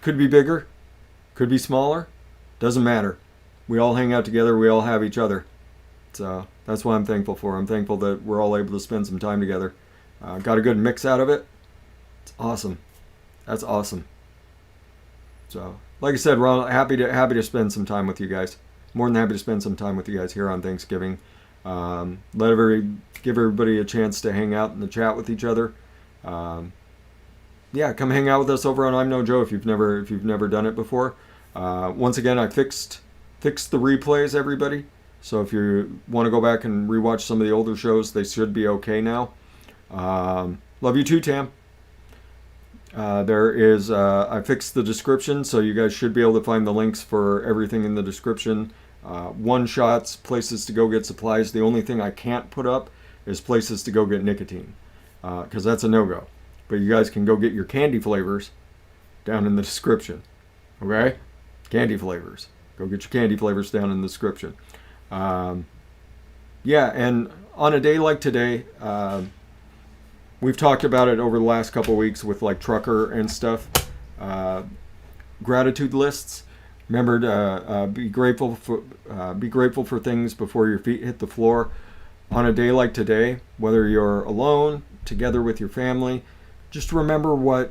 could be bigger, could be smaller, doesn't matter. We all hang out together. We all have each other. So that's what I'm thankful for. I'm thankful that we're all able to spend some time together. Got a good mix out of it. It's awesome. That's awesome. So, like I said, Ron, happy to spend some time with you guys. More than happy to spend some time with you guys here on Thanksgiving. Give everybody a chance to hang out in the chat with each other. Yeah, come hang out with us over on I'm No Joe if you've never done it before. Once again, I fixed the replays, everybody. So if you want to go back and rewatch some of the older shows, they should be okay now. Love you too, Tam. I fixed the description, so you guys should be able to find the links for everything in the description. One-shots, places to go get supplies. The only thing I can't put up is places to go get nicotine, because that's a no-go. But you guys can go get your candy flavors down in the description. Okay? Candy flavors. Go get your candy flavors down in the description. Yeah, and on a day like today, we've talked about it over the last couple of weeks with like Trucker and stuff. Gratitude lists. Remember to be grateful for things before your feet hit the floor. On a day like today, whether you're alone, together with your family, just remember what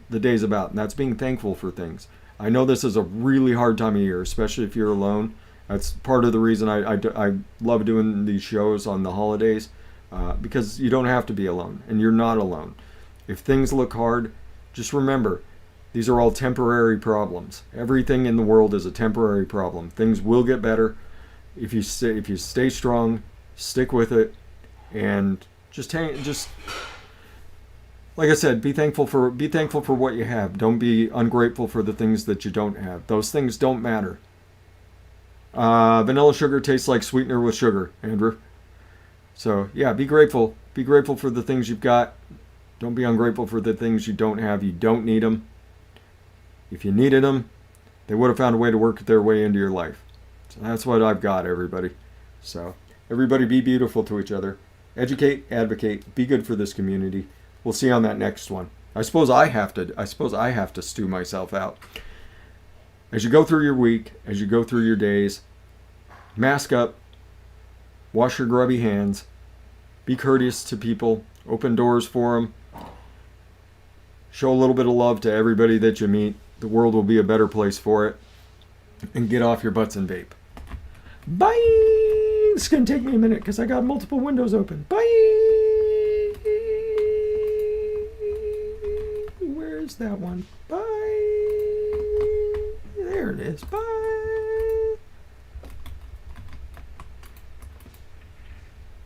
the day's about, and that's being thankful for things. I know this is a really hard time of year, especially if you're alone. That's part of the reason I love doing these shows on the holidays, because you don't have to be alone, and you're not alone. If things look hard, just remember, these are all temporary problems. Everything in the world is a temporary problem. Things will get better if you stay strong, stick with it, and just like I said, be thankful for what you have. Don't be ungrateful for the things that you don't have. Those things don't matter. Vanilla sugar tastes like sweetener with sugar, Andrew. So yeah, be grateful. Be grateful for the things you've got. Don't be ungrateful for the things you don't have. You don't need them. If you needed them, they would have found a way to work their way into your life. So that's what I've got, everybody. So everybody be beautiful to each other. Educate, advocate, be good for this community. We'll see you on that next one. I suppose I have to stew myself out. As you go through your week, as you go through your days, mask up, wash your grubby hands, be courteous to people, open doors for them, show a little bit of love to everybody that you meet. The world will be a better place for it. And get off your butts and vape. Bye! This is going to take me a minute because I got multiple windows open. Bye! Where's that one? Bye! There it is. Bye!